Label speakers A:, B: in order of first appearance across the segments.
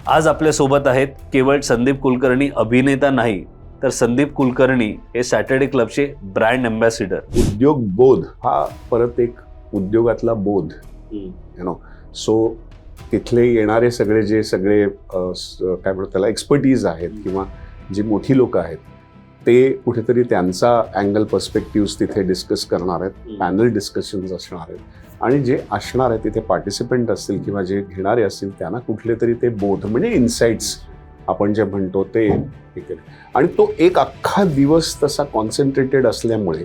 A: आज आपल्यासोबत आहेत केवळ संदीप कुलकर्णी अभिनेता नाही, तर संदीप कुलकर्णी हे सॅटर्डे क्लबचे ब्रँड अँबॅसिडर.
B: उद्योग बोध हा परत एक उद्योगातला बोध यु नो. सो तिथले येणारे सगळे काय म्हणतात त्याला एक्सपर्टीज आहेत किंवा जी मोठी लोक आहेत ते कुठेतरी त्यांचा अँगल पर्स्पेक्टिव्ह तिथे डिस्कस करणार आहेत. पॅनल डिस्कशन्स असणार आहेत आणि जे असणार आहे तिथे पार्टिसिपेंट असतील किंवा जे घेणारे असतील त्यांना कुठले तरी ते बोध म्हणजे इन्साइट्स आपण जे म्हणतो ते आणि तो एक अख्खा दिवस तसा कॉन्सन्ट्रेटेड असल्यामुळे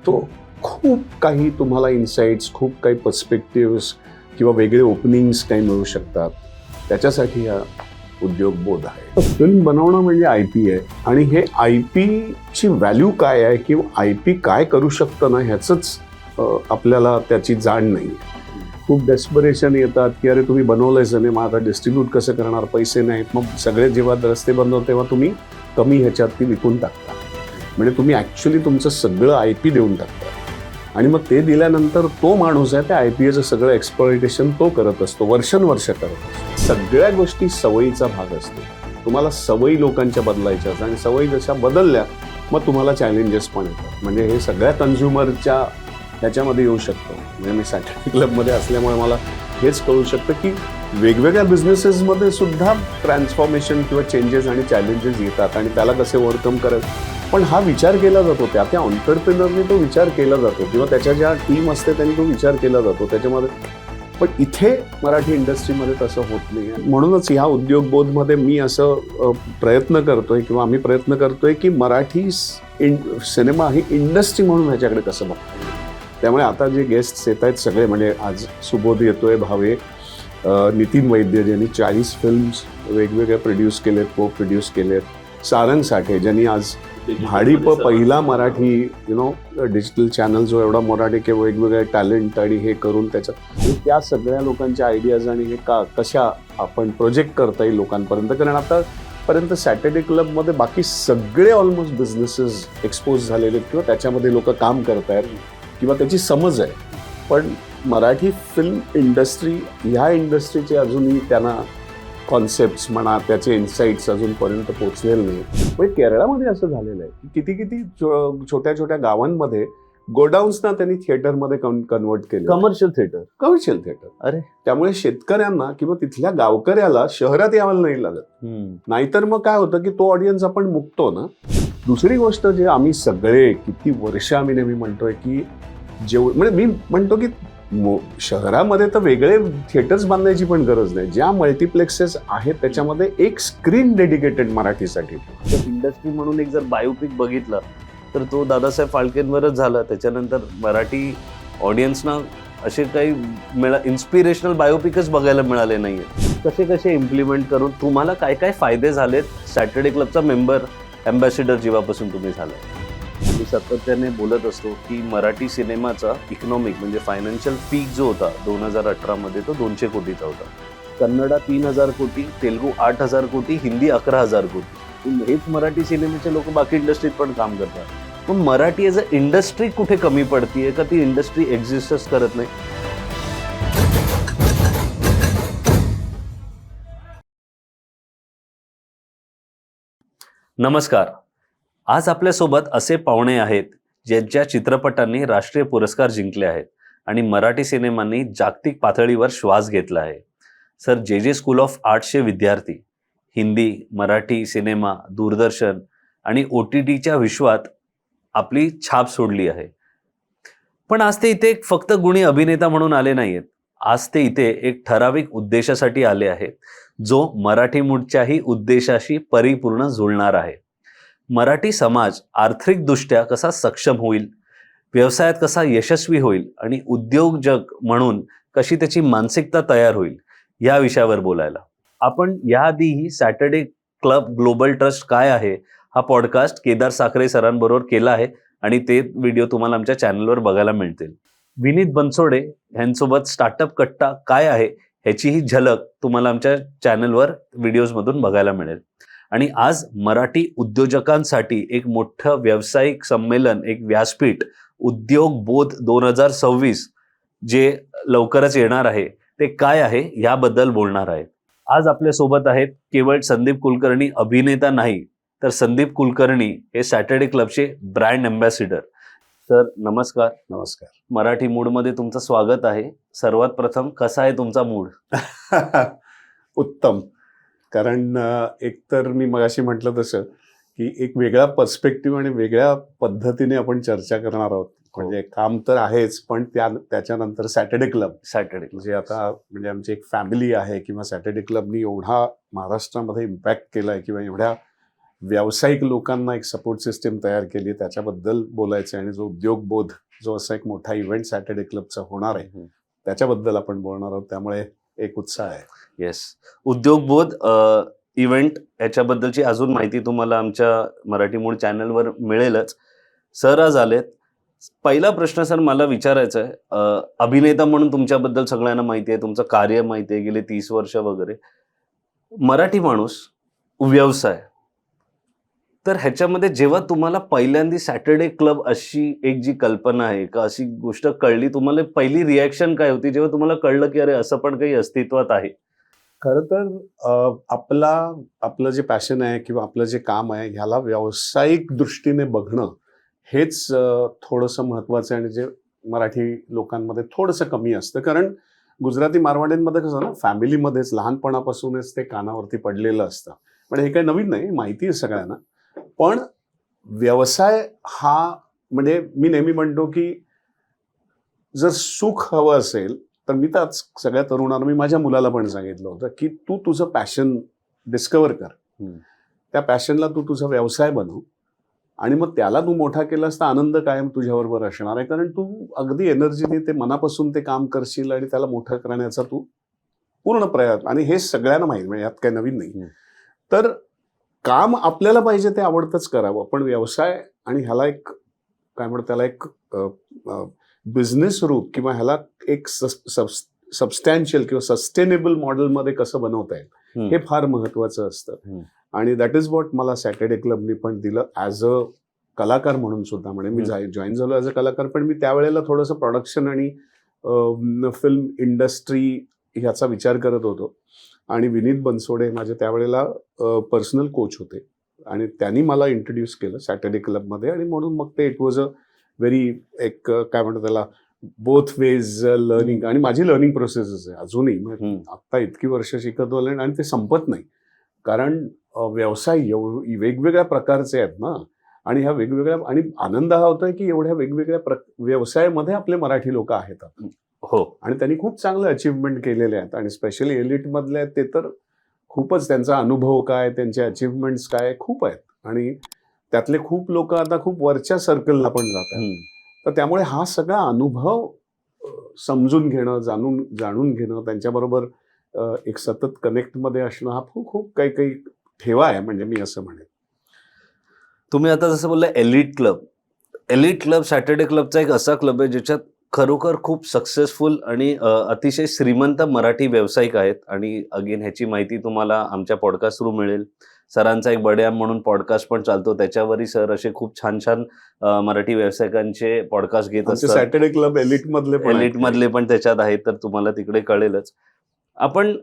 B: तो खूप काही तुम्हाला इन्साइट्स, खूप काही पर्स्पेक्टिव्स किंवा वेगळे ओपनिंग्स काही मिळू शकतात. त्याच्यासाठी हा उद्योग बोध आहे. फिल्म बनवणं म्हणजे IP आहे आणि हे IPची व्हॅल्यू काय आहे किंवा IP काय करू शकतं ना ह्याचंच आपल्याला त्याची जाण नाही. खूप डेस्परेशन येतात की अरे तुम्ही बनवलंय सिनेमा, आता डिस्ट्रीब्यूट कसं करणार, पैसे नाहीत. मग सगळे जेव्हा रस्ते बंद होते तेव्हा तुम्ही कमी ह्याच्यात ती विकून टाकता. म्हणजे तुम्ही ॲक्च्युली तुमचं सगळं IP देऊन टाकता आणि मग ते दिल्यानंतर तो माणूस आहे त्या IPचं सगळं एक्सप्लॉयटेशन तो करत असतो, वर्षानुवर्ष करत असतो. सगळ्या गोष्टी सवयीचा भाग असतो. तुम्हाला सवयी लोकांच्या बदलायच्या असतात आणि सवयी जशा बदलल्या मग तुम्हाला चॅलेंजेस पण येतात. म्हणजे हे सगळ्या कन्झ्युमरच्या ह्याच्यामध्ये येऊ शकतं. म्हणजे मी सॅटर्डे क्लबमध्ये असल्यामुळे मला हेच कळू शकतं की वेगवेगळ्या बिझनेसेसमध्ये सुद्धा ट्रान्सफॉर्मेशन किंवा चेंजेस आणि चॅलेंजेस येतात आणि त्याला कसे ओव्हरकम करायचं पण हा विचार केला जातो. त्या एंटरप्रेनरने तो विचार केला जातो किंवा त्याच्या ज्या टीम असते त्यांनी तो विचार केला जातो त्याच्यामध्ये. पण इथे मराठी इंडस्ट्रीमध्ये तसं होत नाही. म्हणूनच ह्या उद्योगबोधमध्ये मी असं प्रयत्न करतोय किंवा आम्ही प्रयत्न करतोय की मराठी सिनेमा ही इंडस्ट्री म्हणून ह्याच्याकडे कसं बघतो. त्यामुळे आता जे गेस्ट्स येत आहेत सगळे म्हणजे आज सुबोध येतोय, भावे, नितीन वैद्य ज्यांनी 40 फिल्म्स वेगवेगळे प्रोड्यूस केलेत, को प्रोड्यूस केलेत, सारंग साठे ज्यांनी आज भाडीप पहिला मराठी डिजिटल चॅनल जो एवढा मराठी किंवा वेगवेगळे टॅलेंट आणि हे करून त्याच्यात त्या सगळ्या लोकांच्या आयडियाज आणि हे कशा आपण प्रोजेक्ट करता येईल लोकांपर्यंत. कारण आतापर्यंत सॅटर्डे क्लबमध्ये बाकी सगळे ऑलमोस्ट बिझनेसेस एक्सपोज झालेले किंवा त्याच्यामध्ये लोक काम करत आहेत किंवा त्याची समज आहे. पण मराठी फिल्म इंडस्ट्री ह्या इंडस्ट्रीचे अजूनही त्यांना कॉन्सेप्ट्स म्हणा त्याचे इन्साइट्स अजूनपर्यंत पोहोचलेले नाही. म्हणजे केरळामध्ये असं झालेलं आहे की किती छोट्या छोट्या गावांमध्ये गोडाऊन्सना त्यांनी थिएटरमध्ये कन्वर्ट केले.
A: Commercial theatre.
B: अरे त्यामुळे शेतकऱ्यांना किंवा तिथल्या गावकऱ्याला शहरात यावं नाही लागत. नाहीतर मग काय होतं की तो ऑडियन्स आपण मुकतो ना. दुसरी गोष्ट जे आम्ही सगळे किती वर्ष आम्ही नेहमी म्हणतोय की म्हणजे मी म्हणतो की शहरामध्ये तर वेगळे थिएटर्स बांधायची पण गरज नाही. ज्या मल्टिप्लेक्सेस आहेत त्याच्यामध्ये एक स्क्रीन डेडिकेटेड मराठीसाठी.
A: इंडस्ट्री म्हणून एक जर बायोपिक बघितलं तर तो दादासाहेब फाळकेंवरच झाला. त्याच्यानंतर मराठी ऑडियन्सना असे काही इन्स्पिरेशनल बायोपिकच बघायला मिळाले नाहीये. कसे इम्प्लिमेंट करून तुम्हाला काय काय फायदे झालेत सॅटर्डे क्लबचा मेंबर अँबॅसिडर जेव्हापासून तुम्ही झालाय. मी सातत्याने बोलत असतो की मराठी सिनेमाचा इकॉनॉमिक म्हणजे फायनान्शियल पीक जो होता 2018 मध्ये तो 200 कोटीचा होता. कन्नडा 3000 कोटी, तेलुगू 8000 कोटी, हिंदी 11000 कोटी. हेच मराठी सिनेमाचे लोक बाकी इंडस्ट्रीत पण काम करतात. पण मराठी एज अ इंडस्ट्री कुठे कमी पडतीये का ती इंडस्ट्री एक्झिस्टच करत नाही. नमस्कार. आज आपल्यासोबत असे पाहुणे आहेत ज्यांच्या चित्रपटांनी राष्ट्रीय पुरस्कार जिंकले आहेत आणि मराठी सिनेमांनी जागतिक पातळीवर श्वास घेतला आहे. सर जे स्कूल ऑफ आर्ट्सचे विद्यार्थी, हिंदी, मराठी सिनेमा, दूरदर्शन आणि OTTच्या विश्वात आपली छाप सोडली आहे. पण आज ते इथे फक्त गुणी अभिनेता म्हणून आले नाहीयेत. आज ते इथे एक ठराविक उद्देशासाठी आले आहेत जो मराठी मूळच्याही उद्देशाशी परिपूर्ण जुळणार आहे. मराठी समाज आर्थिकदृष्ट्या कसा सक्षम होईल, व्यवसायात कसा यशस्वी होईल आणि उद्योजक म्हणून कशी त्याची मानसिकता तयार होईल या विषयावर बोलायला आपण याआधीही सॅटर्डे क्लब ग्लोबल ट्रस्ट काय आहे हा पॉडकास्ट केदार साखरे सरांबरोबर केला आहे आणि ते व्हिडिओ तुम्हाला आमच्या चॅनलवर बघायला मिळतील. विनीत बनसोडे यांच्यासोबत स्टार्टअप कट्टा काय आहे ह्याचीही झलक तुम्हाला आमच्या चॅनलवर व्हिडिओजमधून बघायला मिळेल. आणि आज मराठी उद्योजकांसाठी एक मोठं व्यावसायिक संमेलन, एक व्यासपीठ उद्योग बोध 2026 जे लवकरच येणार आहे ते काय आहे याबद्दल बोलणार आहे. आज आपल्या सोबत आहेत केवळ संदीप कुलकर्णी अभिनेता नाही, तर संदीप कुलकर्णी हे सॅटर्डे क्लबचे ब्रँड अँबॅसिडर. सर नमस्कार.
B: नमस्कार.
A: मराठी मूडमध्ये तुमचं स्वागत आहे. सर्वात प्रथम कसा आहे तुमचा मूड?
B: उत्तम. कारण एकतर मी मगाशी म्हटलं तसं की एक वेगळा पर्स्पेक्टिव्ह आणि वेगळ्या पद्धतीने आपण चर्चा करणार आहोत. म्हणजे काम तर आहेच, पण त्याच्यानंतर सॅटर्डे क्लब म्हणजे आता म्हणजे आमची एक फॅमिली आहे, किंवा सॅटर्डे क्लबनी एवढा महाराष्ट्रामध्ये इम्पॅक्ट केलाय, किंवा एवढ्या व्यावसायिक लोकांना एक सपोर्ट सिस्टीम तयार केली, त्याच्याबद्दल बोलायचं. आणि जो उद्योगबोध जो असा एक मोठा इव्हेंट सॅटर्डे क्लबचा होणार आहे त्याच्याबद्दल आपण बोलणार आहोत. त्यामुळे एक उत्साह आहे.
A: येस, उद्योगबोध इव्हेंट याच्याबद्दलची अजून माहिती तुम्हाला आमच्या मराठी मूड चॅनलवर मिळेलच. सर आज आलेत. पहिला प्रश्न सर मला विचारायचा आहे, अभिनेता म्हणून तुमच्याबद्दल सगळ्यांना माहिती आहे, तुमचं कार्य माहिती आहे, गेले 30 वर्ष वगैरे. मराठी माणूस, व्यवसाय, तर ह्याच्यामध्ये जेव्हा तुम्हाला पहिल्यांदा सॅटर्डे क्लब अशी एक जी कल्पना आहे का, अशी गोष्ट कळली, तुम्हाला पहिली रिॲक्शन काय होती जेव्हा तुम्हाला कळलं की अरे असं पण काही अस्तित्वात आहे?
B: खरं तर आपलं जे पॅशन आहे किंवा आपलं जे काम आहे ह्याला व्यावसायिक दृष्टीने बघणं हेच थोडंसं महत्त्वाचं आहे, आणि जे मराठी लोकांमध्ये थोडंसं कमी असतं. कारण गुजराती मारवाड्यांमध्ये कसं ना, फॅमिलीमध्येच लहानपणापासूनच ते कानावरती पडलेलं असतं. पण हे काही नवीन नाही, माहिती आहे सगळ्यांना. पण व्यवसाय हा म्हणजे मी नेहमी म्हणतो की जर सुख हवं असेल तर मी तर आज सगळ्या तरुणांना, मी माझ्या मुलाला पण सांगितलं होतं की तू तुझं पॅशन डिस्कवर कर, त्या पॅशनला तू तुझा व्यवसाय बनव, आणि मग त्याला तू मोठा केलास तर आनंद कायम तुझ्याबरोबर असणार आहे. कारण तू अगदी एनर्जीने ते मनापासून ते काम करशील आणि त्याला मोठं करण्याचा तू पूर्ण प्रयत्न, आणि हे सगळ्यांना माहिती, म्हणजे यात काही नवीन नाही. तर काम आपल्याला पाहिजे ते आवडतंच करावं, पण व्यवसाय आणि ह्याला एक काय म्हणतात त्याला एक बिझनेस रूप, किंवा ह्याला एक सबस्टॅन्शियल किंवा सस्टेनेबल मॉडेलमध्ये कसं बनवता येईल हे फार महत्वाचं असतं. आणि दॅट इज वॉट मला सॅटर्डे क्लबनी पण दिलं, ॲज अ कलाकार म्हणून सुद्धा. म्हणजे मी जॉईन झालो ॲज अ कलाकार, पण मी त्यावेळेला थोडंसं प्रोडक्शन आणि फिल्म इंडस्ट्री ह्याचा विचार करत होतो. आणि विनीत बनसोडे माझे त्यावेळेला पर्सनल कोच होते, आणि त्यांनी मला इंट्रोड्यूस केलं सॅटर्डे क्लबमध्ये. आणि म्हणून मग ते इट वॉज अ व्हेरी एक काय म्हणतात त्याला बोथ वेज लर्निंग. आणि माझी लर्निंग प्रोसेसच आहे अजूनही. आत्ता इतकी वर्ष शिकत आले आणि ते संपत नाही, कारण व्यवसाय वेगवेगळ्या प्रकारचे आहेत ना. आणि ह्या वेगवेगळ्या, आणि आनंद हा होतोय की एवढ्या वेगवेगळ्या व्यवसायामध्ये आपले मराठी लोक आहेत.
A: हो,
B: आणि त्यांनी खूप चांगले अचीवमेंट केलेले आहेत, आणि स्पेशली एलिट मधले आहेत ते तर खूपच, त्यांचा अनुभव काय, त्यांचे अचीवमेंट्स काय खूप आहेत. आणि त्यातले खूप लोक आता खूप वरच्या सर्कलला पण जातात. तर त्यामुळे हा सगळा अनुभव समजून घेणं, जाणून घेणं, त्यांच्याबरोबर एक सतत कनेक्टमध्ये असणं, हा खूप काही ठेवा आहे, म्हणजे मी असं म्हणेन.
A: तुम्ही आता जसं बोलला एलिट क्लब सॅटर्डे क्लबचा एक असा क्लब आहे ज्याच्यात खरोखर खूप सक्सेसफुल आणि अतिशय श्रीमंत मराठी व्यावसायिक आहेत. आणि अगेन ह्याची माहिती तुम्हाला आमच्या पॉडकास्ट थ्रू मिळेल. सरांचा एक बड्याम म्हणून पॉडकास्ट पण चालतो, त्याच्यावरही सर असे खूप छान छान मराठी व्यावसायिकांचे पॉडकास्ट घेत असतात.
B: सॅटर्डे क्लब एलिट
A: मधले पण त्याच्यात आहेत, तर तुम्हाला तिकडे कळेलच. आपण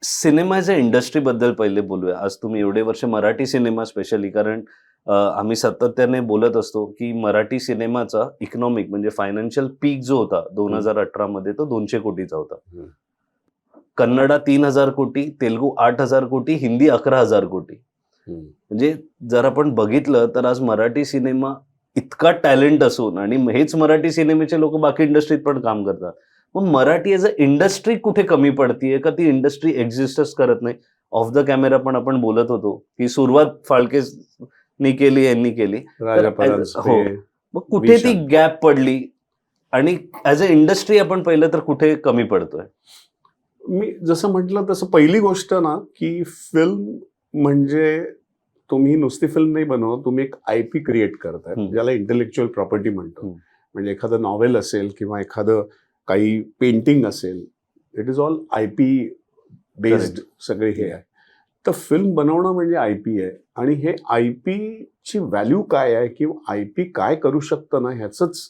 A: सिनेमाच्या इंडस्ट्रीबद्दल पहिले बोलूया. आज तुम्ही एवढे वर्ष मराठी सिनेमा स्पेशली, कारण आम्ही सातत्याने बोलत असतो की मराठी सिनेमाचा इकॉनॉमिक म्हणजे फायनान्शियल पीक जो होता 2018 मध्ये तो 200 कोटीचा होता. कन्नडा 3000 कोटी, तेलुगू 8000 कोटी, हिंदी 11000 कोटी. म्हणजे जर आपण बघितलं तर आज मराठी सिनेमा इतका टॅलेंट असून, आणि हेच मराठी सिनेमेचे लोक बाकी इंडस्ट्रीत पण काम करतात. मग मराठी एज अ इंडस्ट्री कुठे कमी पडतीये का, ती इंडस्ट्री एक्झिस्टच करत नाही? ऑफ द कॅमेरा पण आपण बोलत होतो की सुरुवात फाळकेनी केली, यांनी केली. हो, मग कुठे ती गॅप पडली, आणि ऍज अ इंडस्ट्री आपण पाहिलं तर कुठे कमी पडतोय?
B: मी जसं म्हटलं तसं पहिली गोष्ट ना, की फिल्म म्हणजे तुम्ही नुसती फिल्म नाही बनवत, तुम्ही एक IP क्रिएट करताय, ज्याला इंटेलेक्च्युअल प्रॉपर्टी म्हणतो. म्हणजे एखादं नॉव्हेल असेल किंवा एखादं काही पेंटिंग असेल, it is all IP based सगळे हे आहे. तर फिल्म बनवणं म्हणजे IP आहे, आणि हे IP ची व्हॅल्यू काय आहे किंवा IP काय करू शकतं ना, ह्याचंच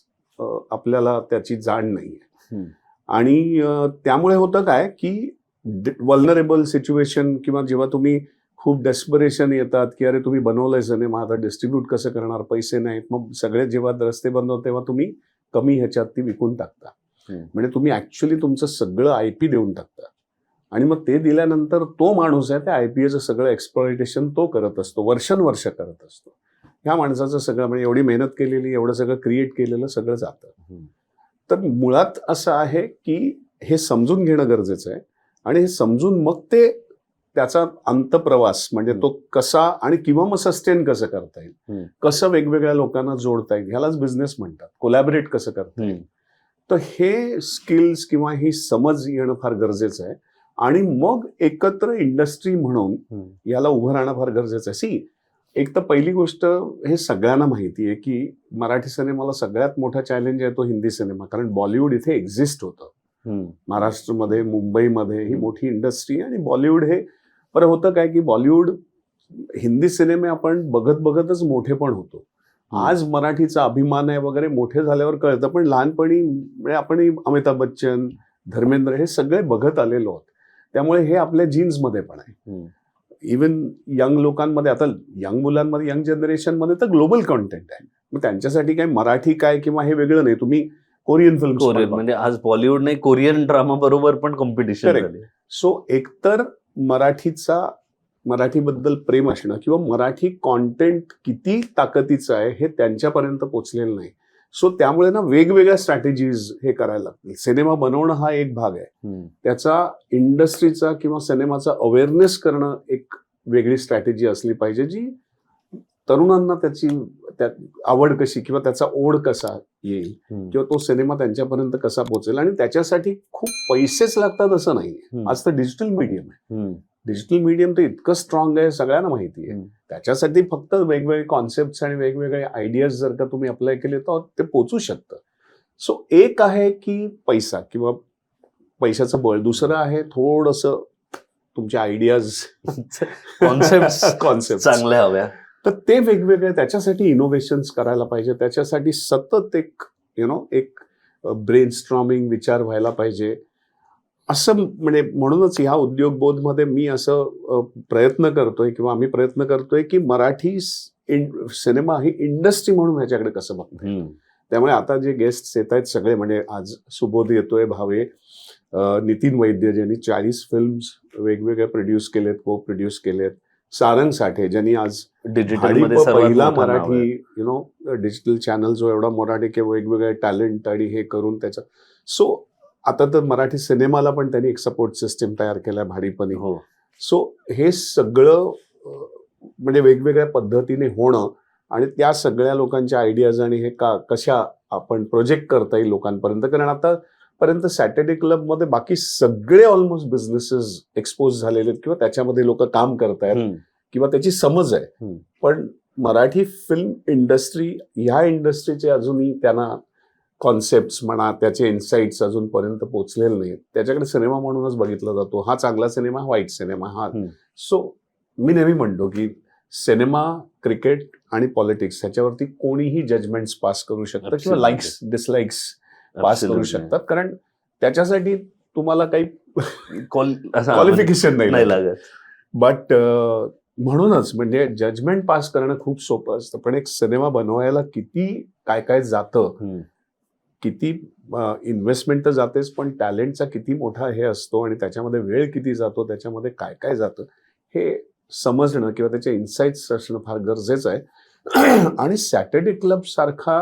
B: आपल्याला त्याची जाण नाही आहे. आणि त्यामुळे होतं काय की वल्नरेबल सिच्युएशन किंवा जेव्हा तुम्ही खूप डेस्परेशन येतात की अरे तुम्ही बनवलंय सिनेमा आता डिस्ट्रीब्यूट कसं करणार, पैसे नाहीत, मग सगळे जेव्हा रस्ते बंद होते तेव्हा तुम्ही कमी ह्याच्यात ती विकून टाकता. म्हणजे तुम्ही ऍक्च्युली तुमचं सगळं IP देऊन टाकता आणि मग ते दिल्यानंतर तो माणूस आहे त्या IPAचं सगळं एक्सप्लॉयटेशन तो करत असतो, वर्षानुवर्ष करत असतो. ह्या माणसाचं सगळं म्हणजे एवढी मेहनत केलेली, एवढं सगळं क्रिएट केलेलं सगळं जातं. तर मुळात असं आहे की हे समजून घेणं गरजेचं आहे आणि हे समजून मग ते त्याचा अंतप्रवास म्हणजे तो कसा आणि किंवा मग सस्टेन कसं करता येईल, कसं वेगवेगळ्या लोकांना जोडता येईल, ह्यालाच बिझनेस म्हणतात. कोलॅबरेट कसं करता येईल, तर हे स्किल्स किंवा ही समज येणं फार गरजेचं आहे आणि मग एकत्र इंडस्ट्री म्हणून याला उभं राहणं फार गरजेचं आहे. सी, एक तर पहिली गोष्ट हे सगळ्यांना माहिती आहे की मराठी सिनेमाला सगळ्यात मोठा चॅलेंज आहे तो हिंदी सिनेमा, कारण बॉलिवूड इथे एक्झिस्ट होतं. महाराष्ट्रामध्ये, मुंबईमध्ये ही मोठी इंडस्ट्री आणि बॉलिवूड हे बरं होतं काय की बॉलिवूड हिंदी सिनेमे आपण बघत बघतच मोठे पण होतो. आज मराठीचा अभिमान आहे वगैरे मोठे झाल्यावर कळतं, पण लहानपणी म्हणजे आपण अमिताभ बच्चन, धर्मेंद्र हे सगळे बघत आलेलो आहोत. त्यामुळे हे आपल्या जीन्समध्ये पण आहे. इव्हन यंग लोकांमध्ये, आता यंग मुलांमध्ये, यंग जनरेशनमध्ये तर ग्लोबल कॉन्टेंट आहे. मग त्यांच्यासाठी काय मराठी काय किंवा हे वेगळं नाही. तुम्ही कोरियन फिल्म
A: म्हणजे आज बॉलिवूड नाही कोरियन ड्रामा बरोबर पण कॉम्पिटिशन झाली.
B: सो एकतर मराठीबद्दल प्रेम असणं किंवा मराठी कॉन्टेंट किती ताकदीचं आहे हे त्यांच्यापर्यंत पोचलेलं नाही. सो त्यामुळे ना वेगवेगळ्या स्ट्रॅटेजीज हे करायला लागतील. सिनेमा बनवणं हा एक भाग आहे, त्याचा इंडस्ट्रीचा किंवा सिनेमाचा अवेअरनेस करणं एक वेगळी स्ट्रॅटेजी असली पाहिजे, जी तरुणांना त्याची आवड कशी किंवा त्याचा ओढ कसा येईल किंवा तो सिनेमा त्यांच्यापर्यंत कसा पोहोचेल. आणि त्याच्यासाठी खूप पैसेच लागतात असं नाही. आज तर डिजिटल मीडियम आहे. डिजिटल मीडियम तर इतकं स्ट्रॉंग आहे सगळ्यांना माहिती आहे. त्याच्यासाठी फक्त वेगवेगळे कॉन्सेप्ट आणि वेगवेगळे आयडियाज जर का तुम्ही अप्लाय केले तर ते पोचू शकतं. सो एक आहे की पैसा किंवा पैशाचं बळ, दुसरं आहे थोडंसं तुमचे आयडियाज,
A: कॉन्सेप्ट चांगल्या हव्या.
B: तर ते वेगवेगळे त्याच्यासाठी इनोव्हेशन्स करायला पाहिजे. त्याच्यासाठी सतत एक एक ब्रेनस्टॉर्मिंग विचार व्हायला पाहिजे. असं म्हणजे म्हणूनच ह्या उद्योगबोधमध्ये मी असं प्रयत्न करतोय किंवा आम्ही प्रयत्न करतोय की मराठी सिनेमा ही इंडस्ट्री म्हणून ह्याच्याकडे कसं बघतोय. त्यामुळे आता जे गेस्ट येत आहेत सगळे, म्हणजे आज सुबोध येतोय, भावे, नितीन वैद्य ज्यांनी 40 फिल्म्स वेगवेगळे प्रोड्यूस केलेत, को प्रोड्यूस केलेत, सारंग साठे ज्यांनी आज
A: डिजिटल
B: पहिला मराठी डिजिटल चॅनल जो एवढा मराठी किंवा वेगवेगळे टॅलेंट आणि हे करून त्याचं. सो आता तर मराठी सिनेमाला पण त्यांनी एक सपोर्ट सिस्टीम तयार केलाय भाडीपणी. सो हे सगळं म्हणजे वेगवेगळ्या पद्धतीने होणं आणि त्या सगळ्या लोकांच्या आयडियाज आणि हे कशा आपण प्रोजेक्ट करता येईल लोकांपर्यंत. कारण आतापर्यंत सॅटर्डे क्लबमध्ये बाकी सगळे ऑलमोस्ट बिझनेसेस एक्सपोज झालेले आहेत किंवा त्याच्यामध्ये लोक काम करतायत किंवा त्याची समज आहे. पण मराठी फिल्म इंडस्ट्री ह्या इंडस्ट्रीचे अजूनही त्यांना कॉन्सेप्ट म्हणा, त्याचे इन्साइट्स अजूनपर्यंत पोचलेले नाहीत. त्याच्याकडे सिनेमा म्हणूनच बघितला जातो. हा चांगला सिनेमा, वाईट सिनेमा हा. सो मी नेहमी म्हणतो की सिनेमा, क्रिकेट आणि पॉलिटिक्स ह्याच्यावरती कोणीही जजमेंट्स पास करू शकतं किंवा लाईक्स डिसलाईक्स पास करू शकतात, कारण त्याच्यासाठी तुम्हाला काही क्वालिफिकेशन नाही लागत. बट म्हणूनच म्हणजे जजमेंट पास करणं खूप सोपं असतं, पण एक सिनेमा बनवायला किती काय काय जातं, किती इन्व्हेस्टमेंट तर जातेच, पण टॅलेंटचा किती मोठा हे असतो आणि त्याच्यामध्ये वेळ किती जातो, त्याच्यामध्ये काय काय जातं हे समजणं किंवा त्याचे इन्साइट्स असणं फार गरजेचं आहे. आणि सॅटर्डे क्लब सारखा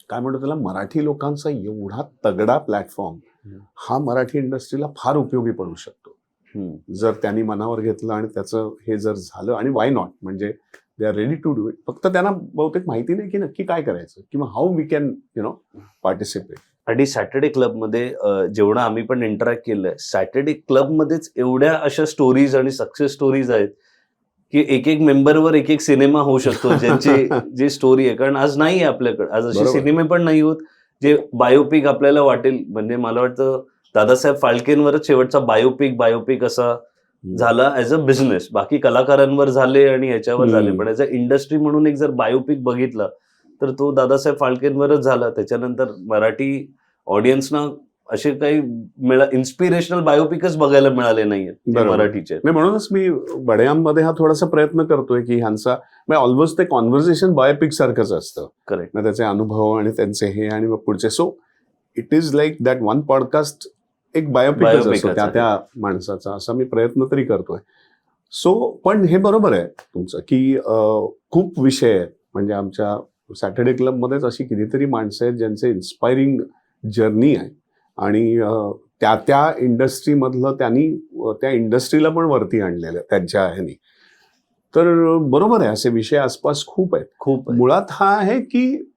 B: काय म्हणतो त्याला मराठी लोकांचा एवढा तगडा प्लॅटफॉर्म हा मराठी इंडस्ट्रीला फार उपयोगी पडू शकतो जर त्यांनी मनावर घेतलं आणि त्याचं हे जर झालं. आणि वाय नॉट, म्हणजे they are ready to do it. फक्त त्यांना बहुतेक माहिती नाही की नक्की काय करायचं किंवा हाऊ वी कॅन पार्टिसिपेट.
A: आणि सॅटर्डे क्लबमध्ये जेवढं आम्ही पण इंटरॅक्ट केलंय, सॅटर्डे क्लबमध्येच एवढ्या अशा स्टोरीज आणि सक्सेस स्टोरीज आहेत की एक एक मेंबरवर एक एक सिनेमा होऊ शकतो ज्यांची जी स्टोरी आहे. कारण आज नाही आहे आपल्याकडे, आज असे सिनेमे पण नाही होत जे बायोपिक आपल्याला वाटेल. म्हणजे मला वाटतं दादासाहेब फाळकेंवरच शेवटचा बायोपिक असा झाला ऍज अ बिझनेस. बाकी कलाकारांवर झाले आणि ह्याच्यावर झाले, पण ऍज अ इंडस्ट्री म्हणून एक जर बायोपिक बघितला तर तो दादासाहेब फाळकेंवरच झाला. त्याच्यानंतर मराठी ऑडियन्सना असे काही इन्स्पिरेशनल बायोपिकच बघायला मिळाले नाहीये
B: बरोबर.
A: मराठीचे.
B: नाही, म्हणूनच मी बड्यामध्ये हा थोडासा प्रयत्न करतोय की ह्यांचा ऑलमोस्ट ते कॉन्व्हर्सेशन बायोपिक सारखंच असतं.
A: करेक्ट.
B: मग त्याचे अनुभव आणि त्यांचे हे आणि मग पुढचे. So it is like that one podcast एक बायोपिकच असतो
A: बायोपिकच
B: त्या
A: आहे.
B: त्या माणसाचा, असा मी प्रयत्न तरी करतोय. सो पण हे बरोबर आहे तुमचं की खूप विषय आहेत. म्हणजे आमच्या सॅटर्डे क्लबमध्येच अशी कितीतरी माणसं आहेत ज्यांचे इन्स्पायरिंग जर्नी आहे आणि त्या त्या इंडस्ट्रीमधलं त्यांनी त्या इंडस्ट्रीला पण वरती आणलेलं त्यांच्या ह्यानी. तर बरोबर आहे, असे विषय आसपास खूप आहेत.
A: खूप आहे.
B: मुळात हा आहे की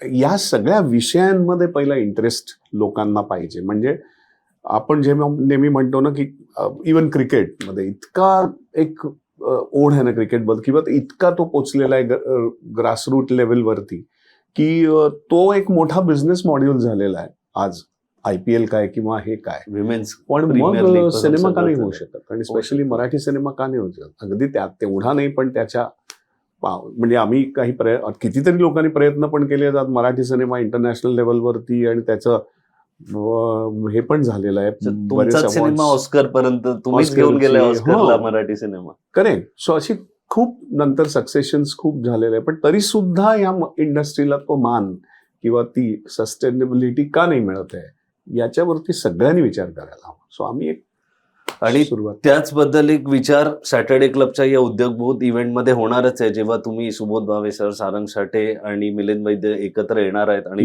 B: या सगळ्या विषयांमध्ये पहिला इंटरेस्ट लोकांना पाहिजे. म्हणजे आपण जेव्हा नेहमी म्हणतो ना की इवन क्रिकेटमध्ये इतका एक ओढ आहे ना क्रिकेटबद्दल, किंवा इतका तो पोचलेला आहे ग्रासरूट लेवलवरती की तो एक मोठा बिझनेस मॉड्यूल झालेला आहे आज. IPL काय किंवा हे काय,
A: विमेन्स
B: पण
A: Premier
B: मग
A: League
B: सिनेमा का नाही
A: सगळं
B: होऊ शकत? आणि स्पेशली मराठी सिनेमा का नाही होऊ शकत? अगदी त्यात तेवढा नाही, पण त्याच्या म्हणजे आम्ही काही कितीतरी लोकांनी प्रयत्न पण केले जातात मराठी सिनेमा इंटरनॅशनल लेवलवरती, आणि त्याचं हे पण झालेलं आहे.
A: तुमचा सिनेमा ऑस्कर पर्यंत तुम्हीच घेऊन गेलाय ऑस्करला मराठी सिनेमा.
B: करेक्ट. सो अशी खूप नंतर सक्सेशन्स खूप झालेले आहे, पण तरी सुद्धा या इंडस्ट्रीला तो मान किंवा ती सस्टेनेबिलिटी का नाही मिळत आहे याच्यावरती सगळ्यांनी विचार करायला हवा. सो आम्ही एक
A: आणि
B: सुरुवात
A: त्याचबद्दल एक विचार सॅटर्डे क्लबच्या या उद्योगबोध इव्हेंटमध्ये होणारच आहे, जेव्हा तुम्ही सुबोध भावे सर, सारंग साठे आणि मिलिंद वैद्य एकत्र येणार आहेत. आणि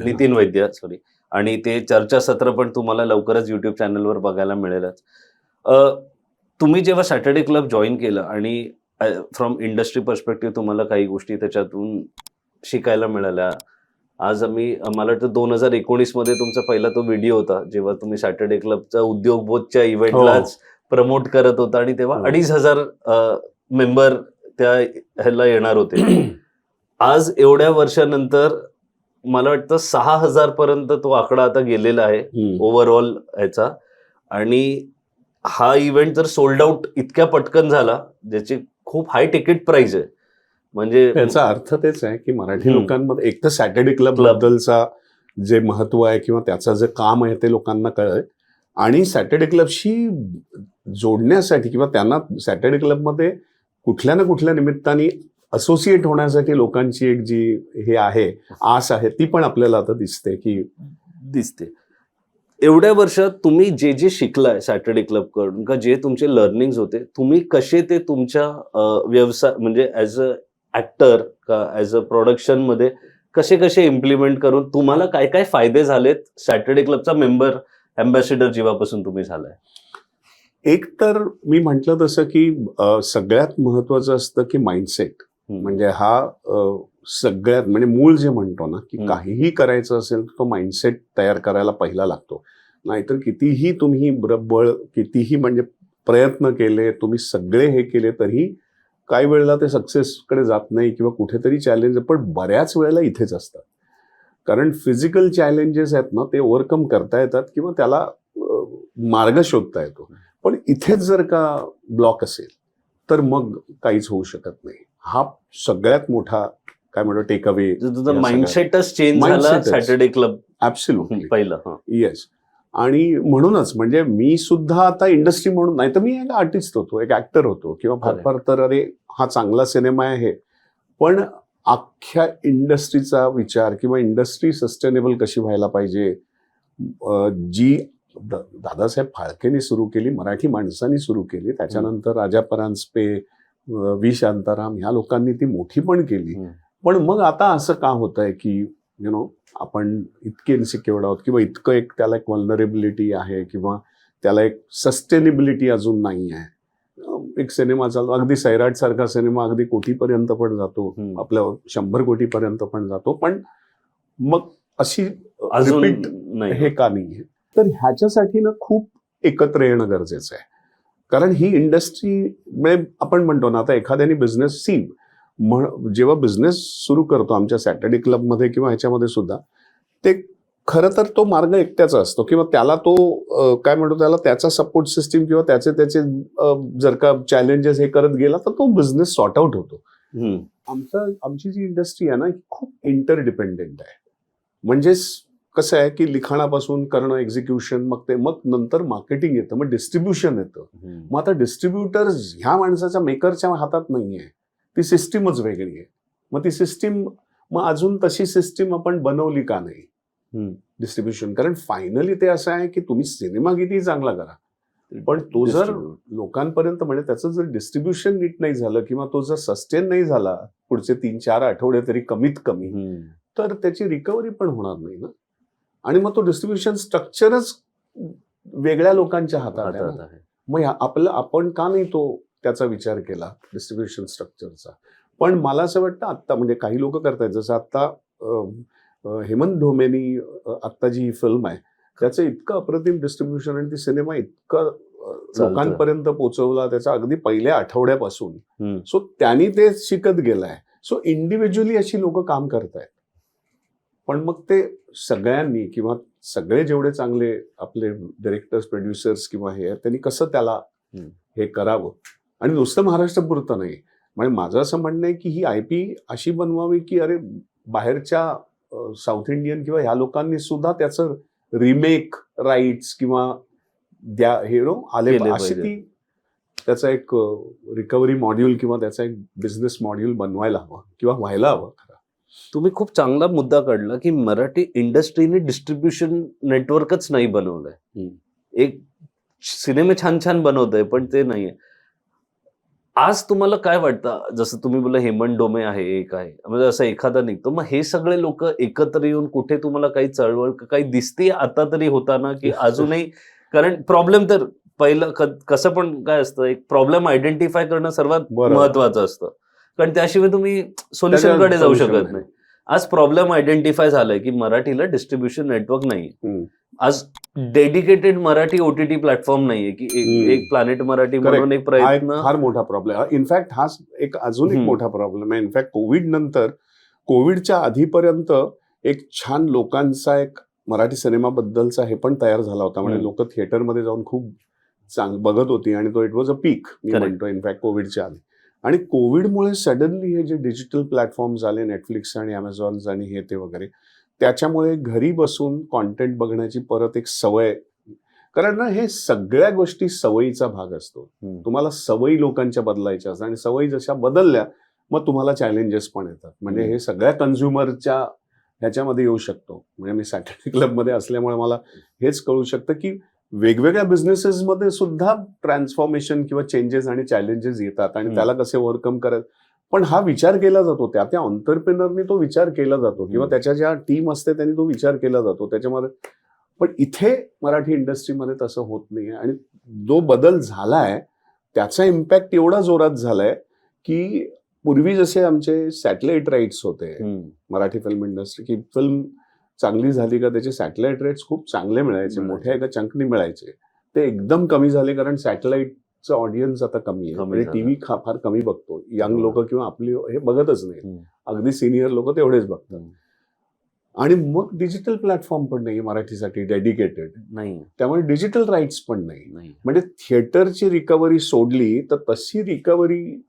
A: नितीन वैद्य सॉरी. आणि ते चर्चासत्र पण तुम्हाला लवकरच युट्यूब चॅनलवर बघायला मिळेलच. तुम्ही जेव्हा सॅटर्डे क्लब जॉईन केलं आणि फ्रॉम इंडस्ट्री पर्स्पेक्टिव्ह तुम्हाला काही गोष्टी त्याच्यातून शिकायला मिळाल्या. आज मला वाटतं 2019 मध्ये तुमचा पहिला तो व्हिडिओ होता, जेव्हा तुम्ही सॅटर्डे क्लबचा उद्योगबोधच्या इव्हेंटलाच प्रमोट करत होता आणि तेव्हा 2,500 मेंबर त्या ह्याला येणार होते. आज एवढ्या वर्षानंतर मला वाटतं 6,000 पर्यंत तो आकडा आता गेलेला आहे ओव्हरऑल ह्याचा. आणि हा इव्हेंट जर सोल्ड आउट इतक्या पटकन झाला, ज्याची खूप हाय तिकीट प्राइस आहे, म्हणजे
B: त्याचा अर्थ तेच आहे की मराठी लोकांमध्ये एक तर सॅटर्डे क्लब बद्दलचा जे महत्व आहे किंवा त्याचं जे काम आहे ते लोकांना कळलं, आणि सॅटर्डे क्लबशी जोडण्यासाठी किंवा त्यांना सॅटर्डे क्लबमध्ये कुठल्या ना कुठल्या निमित्ताने असोसिएट होण्यासाठी लोकांची एक जी हे आहे, आस आहे, ती पण आपल्याला आता दिसते.
A: एवढ्या वर्षात तुम्ही जे जे शिकलाय सॅटर्डे क्लब कडून, का जे तुमचे लर्निंग्स होते, तुम्ही कसे ते तुमच्या व्यवसाय म्हणजे ऍज अ ऍक्टर का ऍज अ प्रोडक्शन मध्ये कसे इम्प्लिमेंट करून तुम्हाला काय काय फायदे झालेत सॅटर्डे क्लबचा मेंबर अँबॅसिडर जेव्हापासून तुम्ही झालाय?
B: एक तर मी म्हटलं तसं की सगळ्यात महत्वाचं असतं की माइंडसेट. म्हणजे हा सगळ्यात म्हणजे मूळ जे म्हणतो ना की काहीही करायचं असेल तर तो माइंडसेट तयार करायला पहिला लागतो. नाहीतर कितीही तुम्ही बळ, कितीही म्हणजे प्रयत्न केले, तुम्ही सगळे हे केले, तरी काही वेळेला ते सक्सेसकडे जात नाही किंवा कुठेतरी चॅलेंज, पण बऱ्याच वेळेला इथेच असतात. कारण फिजिकल चॅलेंजेस आहेत ना, ते ओव्हरकम करता येतात किंवा त्याला मार्ग शोधता येतो. पण इथेच जर का ब्लॉक असेल तर मग काहीच होऊ शकत नाही. हा सगळ्यात मोठा काय म्हणतो टेक अवे.
A: तुझा माइंडसेटच चेंज झाला सॅटर्डे क्लब.
B: ऍब्सोल्युटली
A: पहिलं.
B: येस. आणि म्हणूनच म्हणजे मी सुद्धा आता इंडस्ट्री म्हणून नाही तर मी एक आर्टिस्ट होतो, एक ऍक्टर होतो, किंवा फार फार तर अरे हा चांगला सिनेमा आहे, पण अख्ख्या इंडस्ट्रीचा विचार किंवा इंडस्ट्री सस्टेनेबल कशी व्हायला पाहिजे, जी दादासाहेब फाळकेंनी सुरू केली, मराठी माणसांनी सुरू केली, त्याच्यानंतर राजा परांजपे, व्ही शांताराम ह्या लोकांनी ती मोठी पण केली. पण मग आता असं का होतंय की आपण इतके इन्सिक्युअर्ड आहोत किंवा इतकं एक त्याला एक व्हल्नरेबिलिटी आहे किंवा त्याला एक सस्टेनेबिलिटी अजून नाही आहे. एक सिनेमा चालतो, अगदी सैराट सारखा सिनेमा अगदी कोटीपर्यंत पण जातो, आपल्या 100 कोटीपर्यंत पण जातो, पण मग अशी रिपीट हे का नाहीये? तर ह्याच्यासाठी ना खूप एकत्र येणं गरजेचं आहे. कारण ही इंडस्ट्री म्हणजे आपण म्हणतो ना, आता एखाद्याने बिझनेस जेव्हा बिझनेस सुरू करतो आमच्या सॅटर्डे क्लबमध्ये किंवा ह्याच्यामध्ये सुद्धा, ते खरं तर तो मार्ग एकट्याचा असतो किंवा त्याला तो काय म्हणतो त्याला त्याचा सपोर्ट सिस्टीम किंवा त्याचे जर का चॅलेंजेस हे करत गेला तर तो बिझनेस सॉर्ट आउट होतो. आमची जी इंडस्ट्री आहे ना खूप इंटरडिपेंडेंट आहे. म्हणजे कसं आहे की लिखाणापासून करणं, एक्झिक्युशन, मग नंतर मार्केटिंग येतं, मग डिस्ट्रीब्युशन येतं. मग आता डिस्ट्रीब्युटर्स ह्या माणसाच्या मेकरच्या हातात नाहीये, ती सिस्टीमच वेगळी आहे. मग ती सिस्टीम, मग अजून तशी सिस्टीम आपण बनवली का नाही डिस्ट्रीब्युशन? कारण फायनली ते असं आहे की तुम्ही सिनेमा किती चांगला करा, पण तो जर लोकांपर्यंत म्हणजे त्याचं जर डिस्ट्रीब्युशन नीट नाही झालं किंवा तो जर सस्टेन नाही झाला पुढचे 3-4 आठवडे तरी कमीत कमी, तर त्याची रिकव्हरी पण होणार नाही ना. आणि मग तो डिस्ट्रीब्युशन स्ट्रक्चरच वेगळ्या लोकांच्या हातात आहे. मग आपण का नाही तो त्याचा विचार केला डिस्ट्रीब्युशन स्ट्रक्चरचा? पण मला असं वाटतं आत्ता म्हणजे काही लोक करतायत, जसं आत्ता हेमंत ढोमेनी आत्ता जी ही फिल्म आहे त्याचं इतकं अप्रतिम डिस्ट्रीब्युशन आणि ती सिनेमा इतकं लोकांपर्यंत पोहोचवला त्याचा अगदी पहिल्या आठवड्यापासून. सो त्यांनी ते शिकत गेलाय. सो इंडिव्हिज्युअली अशी लोक काम करतायत. पण मग ते सगळ्यांनी किंवा सगळे जेवढे चांगले आपले डिरेक्टर्स, प्रोड्युसर्स किंवा हे त्यांनी कसं त्याला हे करावं. आणि नुसतं महाराष्ट्रापुरतं नाही, म्हणजे माझं असं म्हणणं आहे की ही IP अशी बनवावी की अरे बाहेरच्या साऊथ इंडियन किंवा ह्या लोकांनी सुद्धा त्याचं रिमेक राईट्स किंवा द्या आले अशी ती त्याचा एक रिकव्हरी मॉड्यूल किंवा त्याचा एक बिझनेस मॉड्यूल बनवायला हवं किंवा व्हायला हवं.
A: तुम्ही खूप चांगला मुद्दा काढला की मराठी इंडस्ट्रीने डिस्ट्रीब्युशन नेटवर्कच नाही बनवलंय. एक सिनेमे छान छान बनवतंय पण ते नाहीये. आज तुम्हाला काय वाटतं, जसं तुम्ही बोलला हेमंत डोमे आहे, एक आहे म्हणजे असं एखादा निघतो, मग हे सगळे लोक एकत्र येऊन कुठे तुम्हाला काही चळवळ काही दिसते आता तरी होताना की अजूनही? कारण प्रॉब्लेम तर पहिलं कसं पण काय असतं, एक प्रॉब्लेम आयडेंटिफाय करणं सर्वात महत्वाचं असतं, कारण त्याशिवाय तुम्ही सोल्युशनकडे जाऊ शकत नाही. आज प्रॉब्लेम आयडेंटिफाय झालाय की मराठीला डिस्ट्रीब्युशन नेटवर्क नाहीये. आज डेडिकेटेड मराठी OTT प्लॅटफॉर्म नाहीये की एक प्लॅनेट मराठी म्हणून एक प्रयत्न.
B: फार मोठा प्रॉब्लेम. इनफॅक्ट हा एक अजून एक मोठा प्रॉब्लेम आहे. इनफॅक्ट कोविड नंतर, कोविडच्या आधीपर्यंत एक छान लोकांचा एक मराठी सिनेमाबद्दलचा हे पण तयार झाला होता. म्हणजे लोक थिएटरमध्ये जाऊन खूप बघत होती आणि तो इट वॉज अ पीक मी म्हणतो इनफॅक्ट कोविडच्या आधी. आणि कोविडमुळे सडनली हे जे डिजिटल प्लॅटफॉर्म्स आले, नेटफ्लिक्स आणि अमेझॉन्स आणि हे ते वगैरे, त्याच्यामुळे घरी बसून कॉन्टेंट बघण्याची परत एक सवय. कारण ना हे सगळ्या गोष्टी सवयीचा भाग असतो. तुम्हाला सवयी लोकांच्या बदलायच्या असतात आणि सवयी जशा बदलल्या मग तुम्हाला चॅलेंजेस पण येतात. म्हणजे हे सगळ्या कन्झ्युमरच्या ह्याच्यामध्ये येऊ शकतो. म्हणजे मी सॅटर्डे क्लबमध्ये असल्यामुळे मला हेच कळू शकतं की वेगवेगळ्या बिझनेसेसमध्ये सुद्धा ट्रान्सफॉर्मेशन किंवा चेंजेस आणि चॅलेंजेस येतात आणि त्याला कसे ओव्हरकम करायचं. पण हा विचार केला जातो, त्या एंटरप्रेनरनी तो विचार केला जातो किंवा त्याच्या ज्या टीम असते त्यांनी तो विचार केला जातो त्याच्यामध्ये. पण इथे मराठी इंडस्ट्रीमध्ये तसं होत नाहीये. आणि जो बदल झालाय त्याचा इम्पॅक्ट एवढा जोरात झालाय की पूर्वी जसे आमचे सॅटेलाइट राईट्स होते मराठी फिल्म इंडस्ट्री, की फिल्म चांगली झाली का त्याचे सॅटेलाइट रेट्स खूप चांगले मिळायचे, मोठ्या एका चंकनी मिळायचे. ते एकदम कमी झाले कारण सॅटेलाइटचं ऑडियन्स आता कमी आहे. म्हणजे टीव्ही फार कमी बघतो यंग लोक किंवा आपली हे बघतच नाही. अगदी सिनियर लोक तेवढेच बघतात. आणि मग डिजिटल प्लॅटफॉर्म पण नाही मराठीसाठी डेडिकेटेड नाही, त्यामुळे डिजिटल राईट्स पण नाही. म्हणजे थिएटरची रिकव्हरी सोडली तर तशी रिकव्हरी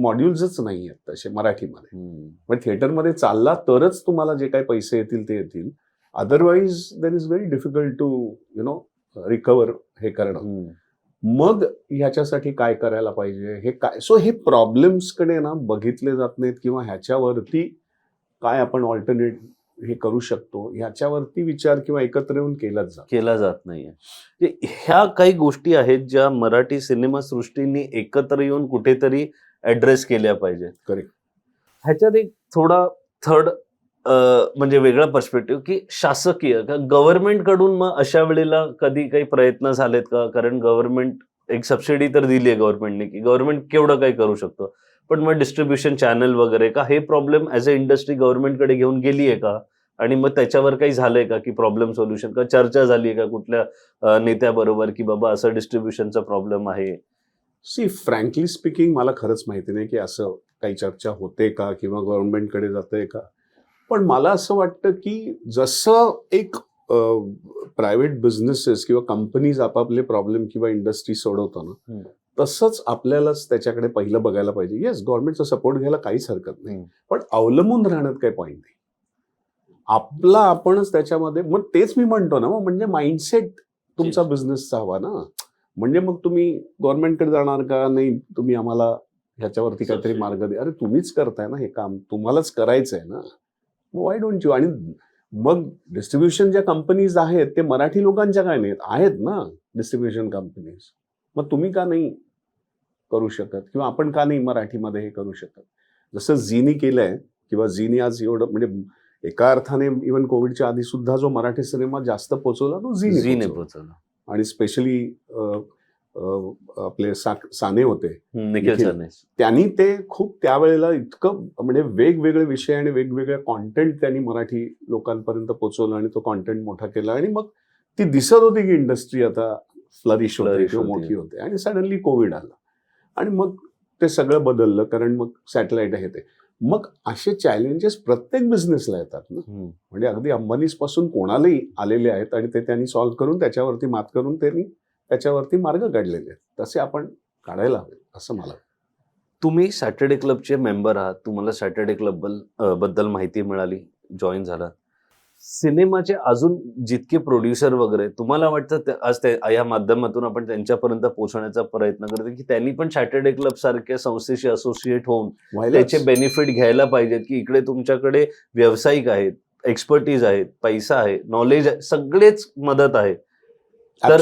B: मॉड्यूल्सच नाही आहेत तसे मराठीमध्ये. म्हणजे थिएटरमध्ये चालला तरच तुम्हाला जे काही पैसे येतील ते येतील. Otherwise there is very difficult to recover हे करणं. मग ह्याच्यासाठी काय करायला पाहिजे हे काय. सो हे प्रॉब्लेम्सकडे ना बघितले जात नाहीत किंवा ह्याच्यावरती काय आपण ऑल्टरनेट हे करू शकतो ह्याच्यावरती विचार किंवा एकत्र येऊन केला जात नाहीये.
A: ह्या काही गोष्टी आहेत ज्या मराठी सिनेमा सृष्टीने एकत्र येऊन कुठेतरी ऍड्रेस केल्या पाहिजे.
B: करेक्ट.
A: ह्याच्यात एक थोडा थर्ड म्हणजे वेगळा पर्स्पेक्टिव्ह की शासकीय गव्हर्नमेंट कडून मग अशा वेळेला कधी काही प्रयत्न झालेत का? कारण गव्हर्नमेंट एक सबसिडी तर दिली आहे गव्हर्नमेंटने की गव्हर्नमेंट केवढं काही करू शकतो, पण मग डिस्ट्रीब्युशन चॅनल वगैरे का हे प्रॉब्लेम ऍज अ इंडस्ट्री गव्हर्नमेंटकडे घेऊन गेली आहे का? आणि मग त्याच्यावर काही झालंय का की प्रॉब्लेम सोल्युशन का चर्चा झाली आहे का कुठल्या नेत्याबरोबर की बाबा असं डिस्ट्रीब्युशनचा प्रॉब्लेम आहे?
B: सी फ्रँकली स्पीकिंग मला खरंच माहिती नाही की असं काही चर्चा होते का किंवा गव्हर्नमेंटकडे जाते का. पण मला असं वाटतं की जसं एक प्रायव्हेट बिझनेसेस किंवा कंपनीज आपापले प्रॉब्लेम किंवा इंडस्ट्री सोडवताना तसंच आपल्यालाच त्याच्याकडे पहिलं बघायला पाहिजे. येस, गव्हर्नमेंटचा सपोर्ट घ्यायला काहीच हरकत नाही, पण अवलंबून राहण्यात काही पॉईंट नाही. आपला आपणच त्याच्यामध्ये, मग तेच मी म्हणतो ना, मग म्हणजे माइंडसेट तुमचा बिझनेसचा हवा ना. म्हणजे मग तुम्ही गव्हर्नमेंटकडे जाणार का नाही, तुम्ही आम्हाला ह्याच्यावरती काहीतरी मार्ग दे. अरे तुम्हीच करताय ना हे काम, तुम्हालाच करायचंय ना, वाय डोंट यू. आणि मग डिस्ट्रीब्युशन ज्या कंपनीज आहेत ते मराठी लोकांच्या काय नाहीत, आहेत ना डिस्ट्रीब्युशन कंपनीज. मग तुम्ही का नाही करू शकत, किंवा आपण का नाही मराठीमध्ये हे करू शकत. जसं झीनी केलंय, किंवा झीनी आज एवढं म्हणजे एका अर्थाने इव्हन कोविडच्या आधी सुद्धा जो मराठी सिनेमा जास्त पोहोचवला तो झीने
A: पोहोचवला.
B: आणि स्पेशली आपले साने होते,
A: निखिल साने,
B: त्यांनी ते खूप त्यावेळेला इतकं म्हणजे वेगवेगळे विषय आणि वेगवेगळे कॉन्टेंट त्यांनी मराठी लोकांपर्यंत पोहोचवलं आणि तो कॉन्टेंट मोठा केला. आणि मग ती दिसत होती की इंडस्ट्री आता फ्लरिश होते किंवा मोठी होते. आणि सडनली कोविड आला आणि मग ते सगळं बदललं, कारण मग सॅटेलाइट आहे ते. मग असे चॅलेंजेस प्रत्येक बिझनेसला येतात ना. म्हणजे अगदी अंबानीज पासून कोणालाही आलेले आहेत आणि ते त्यांनी सॉल्व्ह करून त्याच्यावरती मात करून त्यांनी त्याच्यावरती मार्ग काढलेले आहेत. तसे आपण काढायला हवे असं मला.
A: तुम्ही सॅटर्डे क्लबचे मेंबर आहात, तुम्हाला सॅटर्डे क्लब बद्दल माहिती मिळाली, जॉईन झाला. सिनेमाचे अजून जितके प्रोड्युसर वगैरे तुम्हाला वाटतं आज या माध्यमातून आपण त्यांच्यापर्यंत पोहोचण्याचा प्रयत्न करतो की त्यांनी पण सॅटर्डे क्लब सारख्या संस्थेशी असोसिएट होऊन त्याचे बेनिफिट घ्यायला पाहिजेत, की इकडे तुमच्याकडे व्यावसायिक आहेत, एक्सपर्टीज आहेत, पैसा आहे, नॉलेज आहे, सगळेच मदत आहे. तर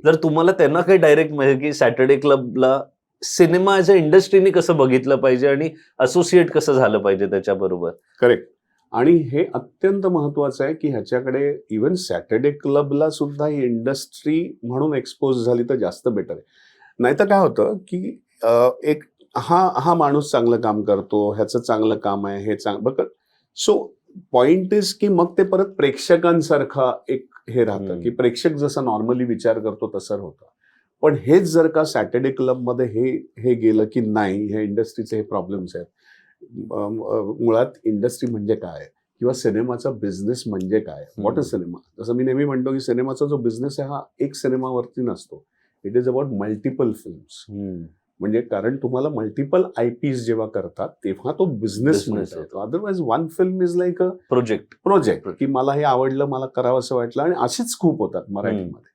A: जर तुम्हाला त्यांना काही डायरेक्ट म्हणजे की सॅटर्डे क्लबला सिनेमा ऍज अ इंडस्ट्रीने कसं बघितलं पाहिजे आणि असोसिएट कसं झालं पाहिजे त्याच्याबरोबर.
B: करेक्ट. आणि हे अत्यंत महत्वाचं आहे की ह्याच्याकडे इव्हन सॅटर्डे क्लबला सुद्धा ही इंडस्ट्री म्हणून एक्सपोज झाली तर जास्त बेटर आहे. नाहीतर काय होतं की एक हा माणूस चांगलं काम करतो, ह्याचं चांगलं काम आहे, हे चांगलं. सो पॉइंट इज की मग ते परत प्रेक्षकांसारखा एक हे राहतं की प्रेक्षक जसं नॉर्मली विचार करतो तसं होतं. पण हेच जर का सॅटर्डे क्लबमध्ये हे गेलं की नाही, हे इंडस्ट्रीचे हे प्रॉब्लेम्स आहेत. मुळात इंडस्ट्री म्हणजे काय, किंवा सिनेमाचा बिझनेस म्हणजे काय, व्हॉट इज सिनेमा. जसं मी नेहमी म्हणतो की सिनेमाचा जो बिझनेस आहे हा एक सिनेमावरती नसतो, it is about multiple films. म्हणजे कारण तुम्हाला मल्टिपल आयपीज जेव्हा करतात तेव्हा तो बिझनेस होतो. Otherwise one film is like a project की मला हे आवडलं, मला करावं असं वाटलं. आणि अशीच खूप होतात मराठीमध्ये.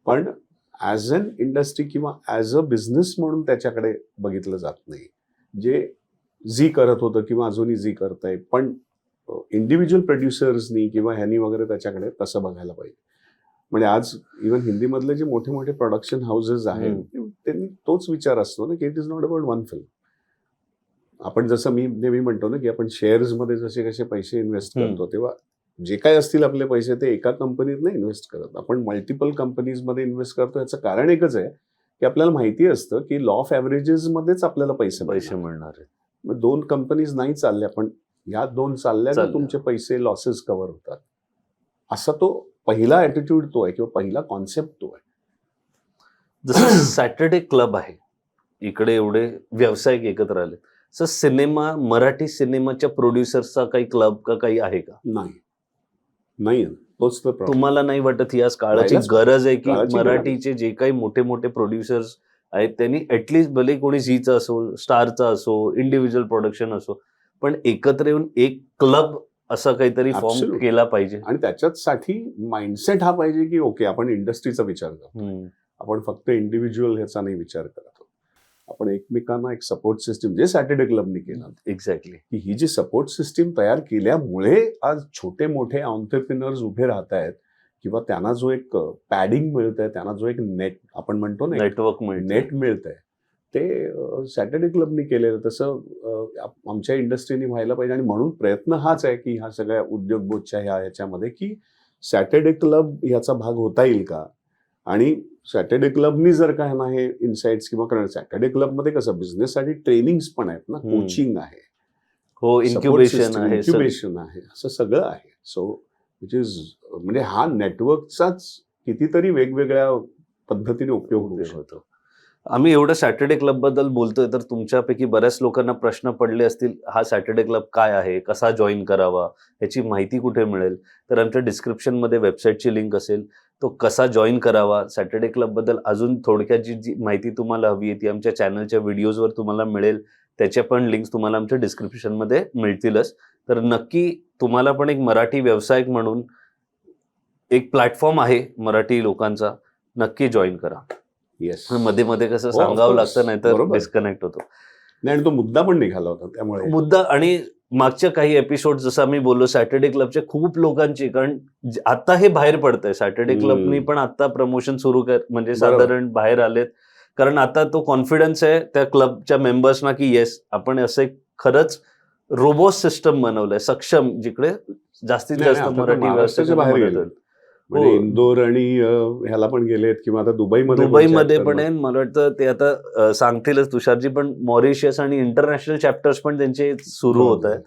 B: पण ऍज अन इंडस्ट्री किंवा ऍज अ बिझनेस म्हणून त्याच्याकडे बघितलं जात नाही, जे झी करत होतं किंवा अजूनही झी करताय. पण इंडिव्हिज्युअल प्रोड्युसर्सनी किंवा ह्यांनी वगैरे त्याच्याकडे तसं बघायला पाहिजे. म्हणजे आज इव्हन हिंदीमधले जे मोठे मोठे प्रोडक्शन हाऊसेस आहेत त्यांनी तोच विचार असतो ना की it is not about one film. आपण जसं मी नेहमी म्हणतो ना की आपण शेअर्समध्ये जसे कसे पैसे इन्व्हेस्ट करतो, तेव्हा जे काय असतील आपले पैसे ते एका कंपनीत नाही इन्व्हेस्ट करत, आपण मल्टिपल कंपनीजमध्ये इन्व्हेस्ट करतो. याचं कारण एकच आहे की आपल्याला माहिती असतं की लॉ ऑफ ॲव्हरेजेस मध्येच आपल्याला पैसे
A: मिळणार आहेत.
B: मग दोन कंपनीज नाही चालल्या, पण या दोन चालल्या तर तुमचे पैसे लॉसेस कव्हर होतात. असा तो पहिला ॲटिट्यूड तो आहे किंवा पहिला कॉन्सेप्ट तो आहे.
A: जसं सॅटर्डे क्लब आहे, इकडे एवढे व्यावसायिक एकत्र आले, सर सिनेमा मराठी सिनेमाच्या प्रोड्युसर्सचा काही क्लब का काही आहे का?
B: नाही. तोच तर
A: तुम्हाला नाही वाटत ही आज काळाची गरज आहे की मराठीचे जे काही मोठे मोठे प्रोड्युसर्स आहेत त्यांनी ऍटलिस्ट भले कोणी झीचा असो, स्टारचा असो, इंडिव्हिज्युअल प्रोडक्शन असो, पण एकत्र येऊन एक क्लब असं काहीतरी फॉर्म केला पाहिजे.
B: आणि त्याच्यासाठी माइंडसेट हा पाहिजे की ओके आपण इंडस्ट्रीचा विचार करतो, आपण फक्त इंडिव्हिज्युअल ह्याचा नाही विचार करतो, आपण एकमेकांना एक सपोर्ट सिस्टीम जे सॅटर्डे क्लबने केलं.
A: एक्झॅक्टली.
B: की ही जी सपोर्ट सिस्टीम तयार केल्यामुळे आज छोटे मोठे एंटरप्रेन्योर्स उभे राहत आहेत, किंवा त्यांना जो एक पॅडिंग मिळतंय, त्यांना जो एक नेट आपण म्हणतो ना
A: नेटवर्क
B: मिळतंय, ते सॅटर्डे क्लबने केलेलं. तसं आमच्या इंडस्ट्रीने व्हायला पाहिजे. आणि म्हणून प्रयत्न हाच आहे की ह्या सगळ्या उद्योगबोधच्या ह्याच्यामध्ये की सॅटर्डे क्लब ह्याचा भाग होता येईल का. आणि सॅटर्डे क्लबनी जर का ना हे इन्साइट्स किंवा करणार, सॅटर्डे क्लबमध्ये कसं बिझनेससाठी ट्रेनिंग्स पण आहेत ना, कोचिंग आहे,
A: हो, इन्क्युबेशन
B: आहे, असं सगळं आहे. सो विच इज म्हणजे हा नेटवर्कचाच कितीतरी वेगवेगळ्या पद्धतीने उपयोग होऊ शकतो.
A: आम्ही एवढं सॅटर्डे क्लब बद्दल बोलतोय तर तुमच्यापैकी बऱ्याच लोकांना प्रश्न पडले असतील, हा सॅटर्डे क्लब काय आहे, कसा जॉईन करावा, याची माहिती कुठे मिळेल. तर आमच्या डिस्क्रिप्शनमध्ये वेबसाईटची लिंक असेल, तो कसा जॉईन करावा, सॅटर्डे क्लब बद्दल अजून थोडक्यात जी माहिती तुम्हाला हवी आहे ती आमच्या चॅनलच्या व्हिडिओजवर तुम्हाला मिळेल. त्याच्या पण लिंक्स तुम्हाला आमच्या डिस्क्रिप्शनमध्ये मिळतीलच. तर नक्की तुम्हाला पण एक मराठी व्यावसायिक म्हणून एक प्लॅटफॉर्म आहे मराठी लोकांचा, नक्की जॉईन करा.
B: येस,
A: मध्ये मध्ये कसं
B: हो,
A: सांगावं
B: of course.
A: लागतं, नाहीतर
B: बरोबर.
A: डिस्कनेक्ट होतो
B: नाही, आणि तो मुद्दा पण निघाला होता त्यामुळे.
A: मुद्दा. आणि मागच्या काही एपिसोड जसं आम्ही बोललो सॅटर्डे क्लबच्या खूप लोकांची, कारण आता हे बाहेर पडतंय सॅटर्डे क्लबनी पण आता प्रमोशन सुरू म्हणजे
B: बरोबर.
A: साधारण बाहेर आलेत, कारण आता तो कॉन्फिडन्स आहे त्या क्लबच्या मेंबर्सना की येस आपण असं एक खरंच रोबोट सिस्टम बनवलंय सक्षम, जिकडे जास्तीत
B: नाही,
A: जास्त
B: आता तर
A: मराठी
B: महाराष्ट्राच्या बाहेर
A: व्यावसायिकांना
B: गेले.
A: मदत होईल.
B: म्हणजे
A: हो.
B: इंदोर आणि ह्याला पण गेलेत, किंवा आता दुबईमध्ये
A: पण आहे. मला वाटतं ते आता सांगतीलच तुषारजी, पण मॉरिशियस आणि इंटरनॅशनल चॅप्टर्स पण त्यांचे सुरू होत आहेत.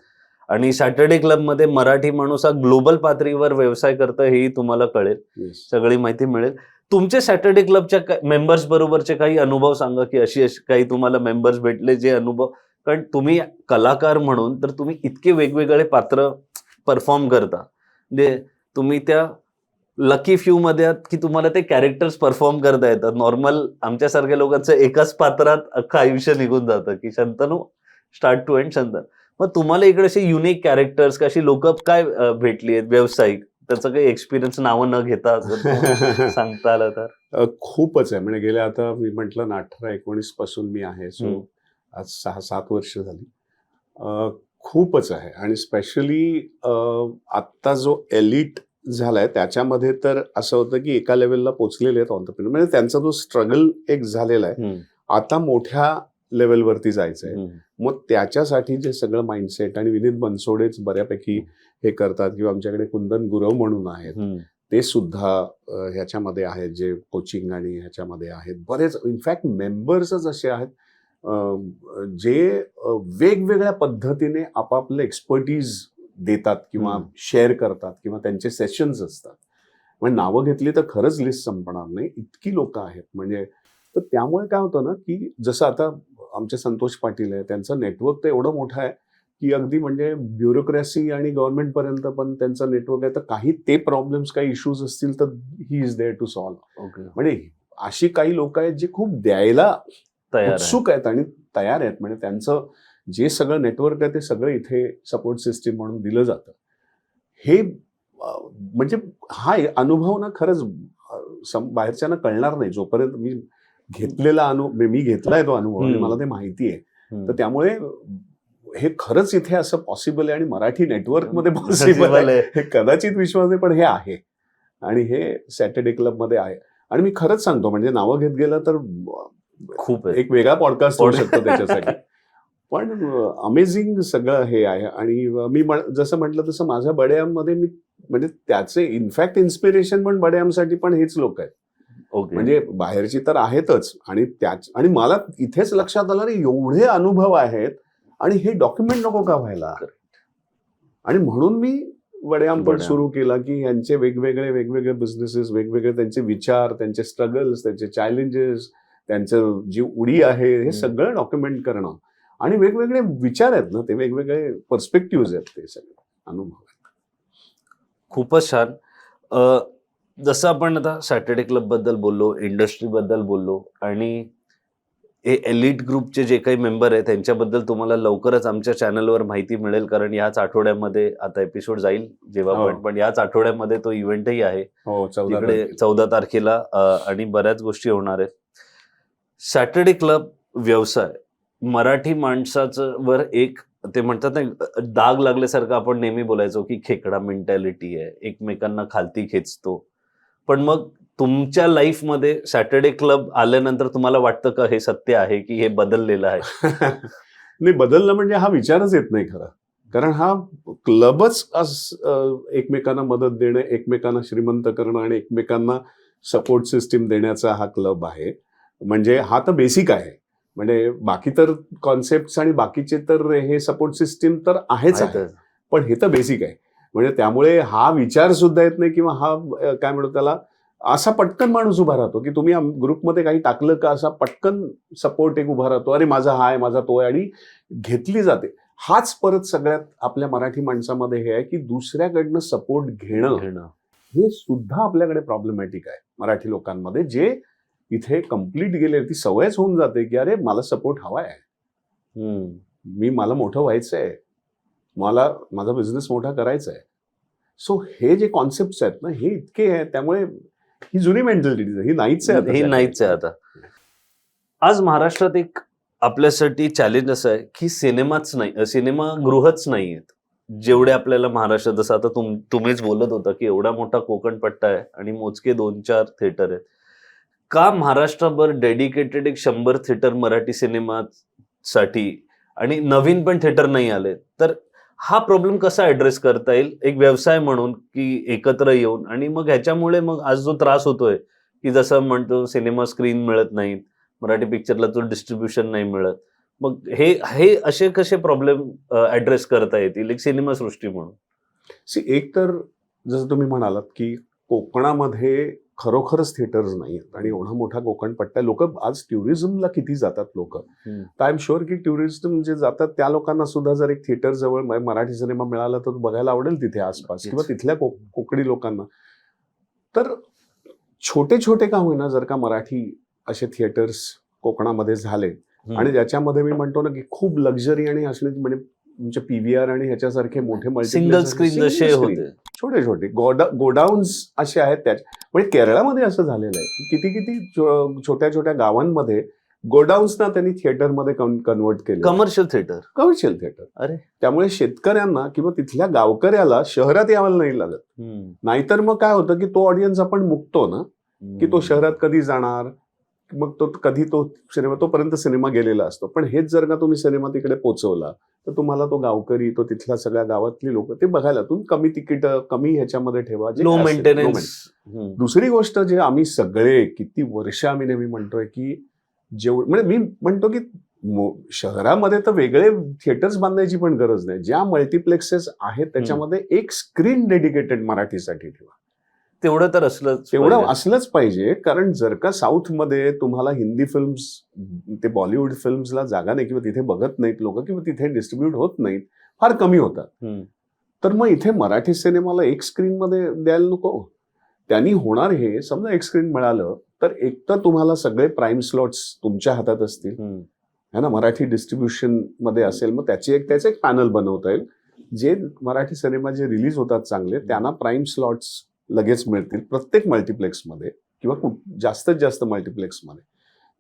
A: आणि सॅटर्डे क्लबमध्ये मराठी माणूस हा ग्लोबल पातळीवर व्यवसाय करतं हेही तुम्हाला कळेल, सगळी माहिती मिळेल. तुमचे सॅटर्डे क्लबच्या मेंबर्स बरोबरचे काही अनुभव सांगा, की अशी काही तुम्हाला मेंबर्स भेटले जे अनुभव, कारण तुम्ही कलाकार म्हणून तर तुम्ही इतके वेगवेगळे पात्र परफॉर्म करता, म्हणजे तुम्ही त्या लकी फ्यू मध्ये आहात की तुम्हाला ते कॅरेक्टर्स परफॉर्म करता येतात. नॉर्मल आमच्यासारख्या लोकांचं एकाच पात्रात अख्खं आयुष्य निघून जातं, की शंतनू स्टार्ट टू एंड शंतन. मग तुम्हाला इकडे असे युनिक कॅरेक्टर्स कशी लोक काय भेटली आहेत व्यावसायिक, त्याचं काही एक्सपिरियन्स नावं न घेता सांगता आलं तर?
B: खूपच आहे. म्हणजे गेल्या, आता मी म्हटलं ना 18-19 पासून मी आहे, सो आज 6-7 वर्ष झाली. खूपच आहे. आणि स्पेशली आत्ता जो एलिट झालाय त्याच्यामध्ये तर असं होतं की एका लेवलला पोहोचलेले आहेत ऑन्टरप्रेन्योर, म्हणजे त्यांचा जो स्ट्रगल एक झालेला आहे, आता मोठ्या लेवलवरती जायचं आहे. मग त्याच्यासाठी जे सगळं माइंडसेट, आणि विनीत बनसोडेच बऱ्यापैकी हे करतात, किंवा आमच्याकडे कुंदन गुरव म्हणून आहेत, ते सुद्धा ह्याच्यामध्ये आहेत, जे कोचिंग आणि ह्याच्यामध्ये आहेत. बरेच इनफॅक्ट मेंबर्सच असे आहेत जे वेगवेगळ्या पद्धतीने आपापलं एक्सपर्टीज देतात किंवा शेअर करतात, किंवा त्यांचे सेशन्स असतात. म्हणजे नावं घेतली तर खरंच लिस्ट संपणार नाही, इतकी लोक आहेत. म्हणजे तर त्यामुळे काय होतं ना, की जसं आता आमचे संतोष पाटील आहे, त्यांचं नेटवर्क तर एवढं मोठं आहे की अगदी म्हणजे ब्युरोक्रेसी आणि गव्हर्नमेंट पर्यंत पण त्यांचं नेटवर्क आहे. तर काही ते प्रॉब्लेम्स, काही इश्यूज असतील तर he is there to solve. म्हणजे अशी काही लोक आहेत जे खूप द्यायला उत्सुक आहेत आणि तयार आहेत. म्हणजे त्यांचं जे सगळं नेटवर्क आहे ते सगळं इथे सपोर्ट सिस्टीम म्हणून दिलं जातं. हे म्हणजे हा अनुभव ना खरंच बाहेरच्यांना कळणार नाही जोपर्यंत मी घेतलेला अनुभव, मी घेतलाय तो अनुभव आणि मला ते माहिती आहे. तर त्यामुळे हे खरंच इथे असं पॉसिबल आहे, आणि मराठी नेटवर्कमध्ये पॉसिबल आहे हे कदाचित विश्वास नाही, पण हे आहे. आणि हे सॅटर्डे क्लबमध्ये आहे. आणि मी खरंच सांगतो, म्हणजे नावं घेत गेलं तर खूप एक वेगळा पॉडकास्ट होऊ शकतो त्याच्यासाठी. पण अमेझिंग सगळं हे आहे. आणि मी जसं म्हटलं तसं माझ्या बड्यामध्ये मी, म्हणजे त्याचे इनफॅक्ट इन्स्पिरेशन पण बड्यामसाठी पण हेच लोक आहेत. म्हणजे बाहेरची तर आहेतच, आणि मला इथेच लक्षात आलं रे, एवढे अनुभव आहेत आणि हे डॉक्युमेंट नको का व्हायला. आणि म्हणून मी वड्याम पण सुरू केला, की यांचे वेगवेगळे बिझनेसेस, वेगवेगळे त्यांचे विचार, त्यांचे स्ट्रगल्स, त्यांचे चॅलेंजेस, त्यांचं जी उडी आहे, हे सगळं डॉक्युमेंट करणं. आणि वेगवेगळे विचार आहेत ना, ते वेगवेगळे पर्स्पेक्टिव्ह आहेत, ते सगळे अनुभव आहेत.
A: खूपच छान. जसं आपण आता सॅटर्डे क्लब बद्दल बोललो, इंडस्ट्री बद्दल बोललो, आणि हे एलिट ग्रुपचे जे काही मेंबर आहेत त्यांच्याबद्दल तुम्हाला लवकरच आमच्या चॅनलवर माहिती मिळेल, कारण याच आठवड्यामध्ये आता एपिसोड जाईल जेव्हा पण याच आठवड्यामध्ये तो इव्हेंटही आहे तिकडे 14 तारखेला, आणि बऱ्याच गोष्टी होणार आहेत. सॅटर्डे क्लब व्यवसाय मराठी माणसाचं वर एक, ते म्हणतात ना, दाग लागल्यासारखं आपण नेहमी बोलायचो की खेकडा मेंटॅलिटी आहे, एकमेकांना खालती खेचतो. पण मग तुमच्या लाईफमध्ये सॅटर्डे क्लब आल्यानंतर तुम्हाला वाटतं का हे सत्य आहे की हे बदललेलं आहे?
B: नाही, बदललं म्हणजे हा विचारच येत नाही खरं. कारण हा क्लबच एकमेकांना मदत देणं, एकमेकांना श्रीमंत करणं आणि एकमेकांना सपोर्ट सिस्टीम देण्याचा हा क्लब आहे. म्हणजे हा तर बेसिक आहे. म्हणजे बाकी तर कॉन्सेप्ट आणि बाकीचे तर हे सपोर्ट सिस्टीम तर आहेच आहे, पण हे तर बेसिक आहे. म्हणजे त्यामुळे हा विचार सुद्धा येत नाही, किंवा हा काय म्हणतो त्याला, असा पटकन माणूस उभा राहतो की तुम्ही ग्रुपमध्ये काही टाकलं का असा पटकन सपोर्ट एक उभा राहतो, अरे माझा हा आहे, माझा तो आहे, आणि घेतली जाते. हाच परत सगळ्यात आपल्या मराठी माणसामध्ये हे आहे की दुसऱ्याकडनं सपोर्ट घेणं हे सुद्धा आपल्याकडे प्रॉब्लेमॅटिक आहे मराठी लोकांमध्ये, जे इथे कम्प्लीट गेले, ती सवयच होऊन जाते की अरे मला सपोर्ट हवा आहे. मला मोठं व्हायचं आहे, मला माझा बिझनेस मोठा करायचा आहे. सो हे जे कॉन्सेप्ट आहेत ना, हे इतके आहेत, त्यामुळे ही जुनी मेंटॅलिटी ही नाहीच आहे आता.
A: हे नाहीच आहे आता. आज महाराष्ट्रात एक आपल्यासाठी चॅलेंज असं आहे की सिनेमाच नाही, सिनेमागृहच नाही आहेत जेवढे आपल्याला महाराष्ट्रात. जसं आता तुम्हीच बोलत होता की एवढा मोठा कोकण पट्टा आहे आणि मोजके 2-4 थिएटर आहेत. का महाराष्ट्रभर डेडिकेटेड एक 100 थिएटर मराठी सिनेमासाठी आणि नवीन पण थिएटर नाही आले? तर हा प्रॉब्लेम कसा ऍड्रेस करता येईल एक व्यवसाय म्हणून, की एकत्र येऊन? आणि मग ह्याच्यामुळे मग आज जो त्रास होतोय की जसं म्हणतो सिनेमा स्क्रीन मिळत नाहीत, मराठी पिक्चरला तो डिस्ट्रीब्युशन नाही मिळत, मग हे असे कसे प्रॉब्लेम ऍड्रेस करता येतील एक सिनेमा सृष्टी म्हणून?
B: एक तर जसं तुम्ही म्हणालात की कोकणामध्ये खरोखरच थिएटर्स नाही आहेत आणि एवढा मोठा कोकण पट्टा, लोक आज टुरिझमला किती जातात लोक. तर आय एम शुअर की टुरिझम जे जातात त्या लोकांना सुद्धा जर एक थिएटर जवळ मराठी सिनेमा मिळाला तर बघायला आवडेल तिथे आसपास, किंवा तिथल्या कोकणी लोकांना. तर छोटे छोटे का होईना जर का मराठी असे थिएटर्स कोकणामध्ये झाले, आणि ज्याच्यामध्ये मी म्हणतो ना की खूप लक्झरी आणि असले म्हणजे तुमचे पीव्हीआर आणि ह्याच्यासारखे मोठे
A: सिंगल स्क्रीन जसे होते,
B: छोटे छोटे गोडाऊन्स असे आहेत. म्हणजे केरळामध्ये असं झालेलं आहे की किती किती छोट्या छोट्या गावांमध्ये गोडाऊन्सना त्यांनी थिएटरमध्ये कन्वर्ट केले,
A: कमर्शियल थिएटर.
B: अरे त्यामुळे शेतकऱ्यांना किंवा तिथल्या गावकऱ्याला शहरात यावं नाही लागत. नाहीतर मग काय होतं की तो ऑडियन्स आपण मुकतो ना, की तो शहरात कधी जाणार, मग तो कधी तोपर्यंत सिनेमा गेलेला असतो. पण हेच जर का तुम्ही सिनेमा तिकडे पोहोचवला तर तुम्हाला तो गावकरी, तो तिथल्या सगळ्या गावातली लोक ते बघायला, तुम्ही कमी तिकीट कमी ह्याच्यामध्ये ठेवा,
A: लो मेंटेनन्स.
B: दुसरी गोष्ट जे आम्ही सगळे किती वर्ष आम्ही नेहमी म्हणतोय की म्हणजे मी म्हणतो की शहरामध्ये तर वेगळे थिएटर्स बांधायची पण गरज नाही. ज्या मल्टिप्लेक्सेस आहेत त्याच्यामध्ये एक स्क्रीन डेडिकेटेड मराठीसाठी ठेवा.
A: तेवढं तर
B: असलंच पाहिजे. कारण जर का साऊथमध्ये तुम्हाला हिंदी फिल्म्स, ते बॉलिवूड फिल्म्सला जागा नाही किंवा तिथे बघत नाहीत लोक, किंवा तिथे डिस्ट्रीब्यूट होत नाहीत, फार कमी होतात, तर मग इथे मराठी सिनेमाला एक स्क्रीन मध्ये द्यायला नको. त्यांनी होणार हे, समजा एक स्क्रीन मिळालं तर एक तर तुम्हाला सगळे प्राईम स्लॉट्स तुमच्या हातात असतील है ना, मराठी डिस्ट्रीब्युशन मध्ये असेल, मग त्याचं एक पॅनल बनवता येईल. जे मराठी सिनेमा जे रिलीज होतात चांगले त्यांना प्राईम स्लॉट्स लगेच मिळतील प्रत्येक मल्टिप्लेक्समध्ये किंवा जास्तीत जास्त मल्टिप्लेक्समध्ये.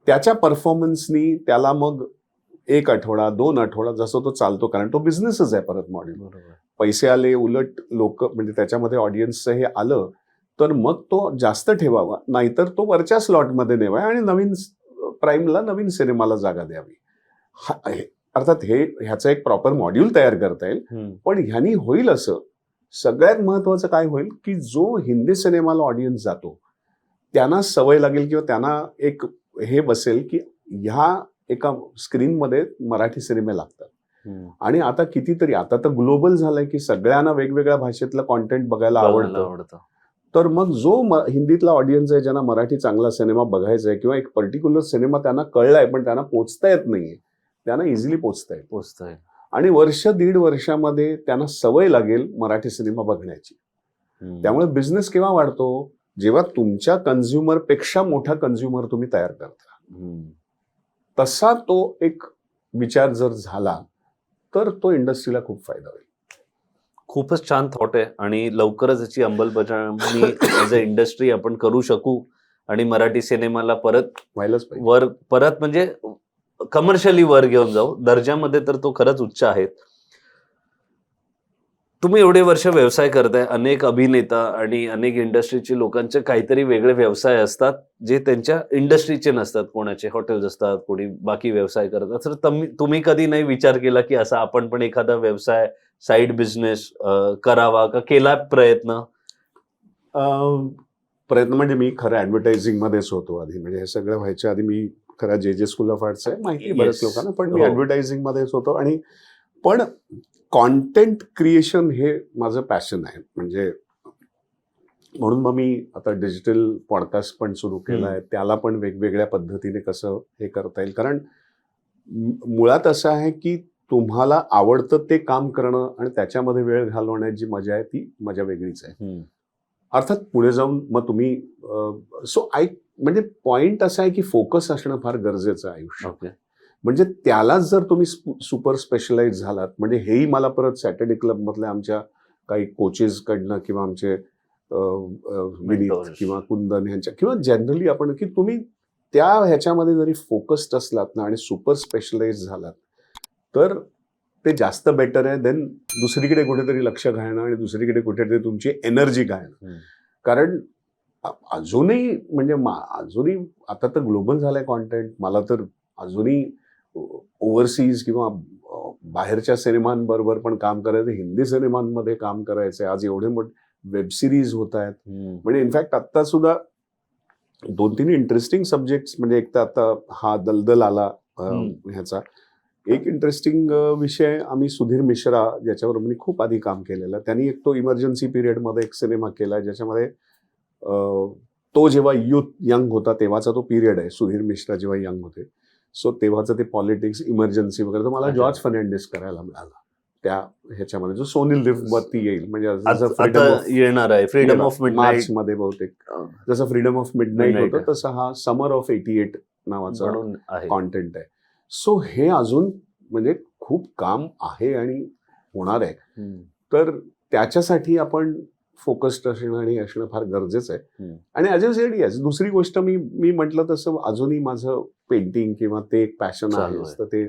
B: त्याच्या परफॉर्मन्सनी त्याला मग 1 आठवडा 2 आठवडा जसं तो चालतो, कारण तो बिझनेसच आहे परत मॉडेल. पैसे आले, उलट लोक म्हणजे त्याच्यामध्ये ऑडियन्सचं हे आलं तर मग तो जास्त ठेवावा, नाहीतर तो वरच्या स्लॉटमध्ये नेवाय आणि नवीन प्राईमला, नवीन सिनेमाला जागा द्यावी. अर्थात ह्याचं एक प्रॉपर मॉड्यूल तयार करता येईल. पण ह्यानी होईल असं सगळ्यात महत्वाचं काय होईल की जो हिंदी सिनेमाला ऑडियन्स जातो त्यांना सवय लागेल किंवा त्यांना एक हे बसेल की ह्या एका स्क्रीनमध्ये मराठी सिनेमे लागतात. आणि आता कितीतरी, आता तर ग्लोबल झालंय की सगळ्यांना वेगवेगळ्या भाषेतलं कॉन्टेंट बघायला आवडतं. तर मग जो हिंदीतला ऑडियन्स आहे, ज्यांना मराठी चांगला सिनेमा बघायचा आहे किंवा एक पर्टिक्युलर सिनेमा त्यांना कळलाय पण त्यांना पोचता येत नाहीये, त्यांना इझिली पोचता येईल. आणि 1-1.5 वर्षामध्ये त्यांना सवय लागेल मराठी सिनेमा बघण्याची. त्यामुळे बिझनेस केव्हा वाढतो, जेव्हा तुमच्या कन्झ्युमर पेक्षा मोठा कन्झ्युमर तुम्ही तयार करता. तसा तो एक विचार जर झाला तर तो इंडस्ट्रीला खूप फायदा होईल.
A: खूपच छान थॉट आहे आणि लवकरच याची अंमलबजावणी ॲज अ इंडस्ट्री आपण करू शकू आणि मराठी सिनेमाला
B: व्हायलाच पाहिजे,
A: परत म्हणजे कमर्शियली वर घेऊन जाऊ. दर्जामध्ये तर तो खरंच उच्च आहे. तुम्ही एवढे वर्ष व्यवसाय करताय, अनेक अभिनेता आणि अनेक इंडस्ट्रीचे लोकांचे काहीतरी वेगळे व्यवसाय असतात जे त्यांच्या इंडस्ट्रीचे नसतात. कोणाचे हॉटेल्स असतात, कोणी बाकी व्यवसाय करतात. तर तुम्ही कधी नाही विचार केला की असा आपण पण एखादा व्यवसाय, साईड बिझनेस करावा का? केला प्रयत्न?
B: म्हणजे मी खरं ऍडव्हर्टायझिंग मध्येच होतो आधी. म्हणजे हे सगळं व्हायच्या आधी मी खरं जे स्कूल ऑफ आर्ट्स आहे माहिती बऱ्याच लोकांना, पण मी ऍडव्हर्टायझिंग मध्येच होतो. आणि पण कॉन्टेंट क्रिएशन हे माझं पॅशन आहे. म्हणजे म्हणून मग मी आता डिजिटल पॉडकास्ट पण सुरू केला आहे. त्याला पण वेगवेगळ्या पद्धतीने कसं हे करता येईल. कारण मुळात असं आहे की तुम्हाला आवडतं ते काम करणं आणि त्याच्यामध्ये वेळ घालवण्याची जी मजा आहे ती मजा वेगळीच आहे. अर्थात पुढे जाऊन मग तुम्ही म्हणजे पॉइंट असा आहे की फोकस असणं फार गरजेचं आहे आयुष्यात. म्हणजे त्यालाच जर तुम्ही सुपर स्पेशलाइज झालात, म्हणजे हेही मला परत सॅटर्डे क्लब मधल्या आमच्या काही कोचेस कडनं किंवा आमचे विनीत
A: Mentors.
B: किंवा कुंदन ह्यांच्या किंवा जनरली आपण की तुम्ही त्या ह्याच्यामध्ये जरी फोकस्ड असलात ना आणि सुपर स्पेशलाइज झालात तर ते जास्त बेटर आहे देन दुसरीकडे कुठेतरी लक्ष घालणं आणि दुसरीकडे कुठेतरी तुमची एनर्जी घालणं. कारण अजूनही म्हणजे अजूनही आता तर ग्लोबल झालंय कॉन्टेंट. मला तर अजूनही ओव्हरसीज किंवा बाहेरच्या सिनेमांबरोबर पण काम करायचं, हिंदी सिनेमांमध्ये काम करायचंय. आज एवढे मोठे वेब सिरीज होत आहेत. म्हणजे इनफॅक्ट आता सुद्धा 2-3 इंटरेस्टिंग सब्जेक्ट, म्हणजे एक तर आता हा दलदल आला ह्याचा एक इंटरेस्टिंग विषय. आम्ही सुधीर मिश्रा ज्याच्यावर मी खूप आधी काम केलेलं, त्यांनी एक तो इमर्जन्सी पिरियडमध्ये एक सिनेमा केला ज्याच्यामध्ये तो जेव्हा यंग होता तेव्हाचा तो पिरियड आहे. सुधीर मिश्रा जेव्हा यंग होते, सो तेव्हाचं ते पॉलिटिक्स इमर्जन्सी वगैरे. तर मला जॉर्ज फर्नांडिस करायला मिळाला त्या ह्याच्यामध्ये, जो सोनी लिव्ह वरती येईल. म्हणजे
A: येणार आहे फ्रीडम ऑफ
B: मार्च
A: मिडनाईट
B: मध्ये बहुतेक, जसं फ्रीडम ऑफ मिडनाईट होतं तसं हा समर ऑफ 88 नावाचा कॉन्टेंट आहे. सो हे अजून म्हणजे खूप काम आहे आणि होणार आहे. तर त्याच्यासाठी आपण फोकस्ड असणं आणि असणं फार गरजेचं आहे. आणि ॲज अ सेड येस, दुसरी गोष्ट मी म्हटलं तसं अजूनही माझं पेंटिंग किंवा ते एक पॅशन आहे, तर ते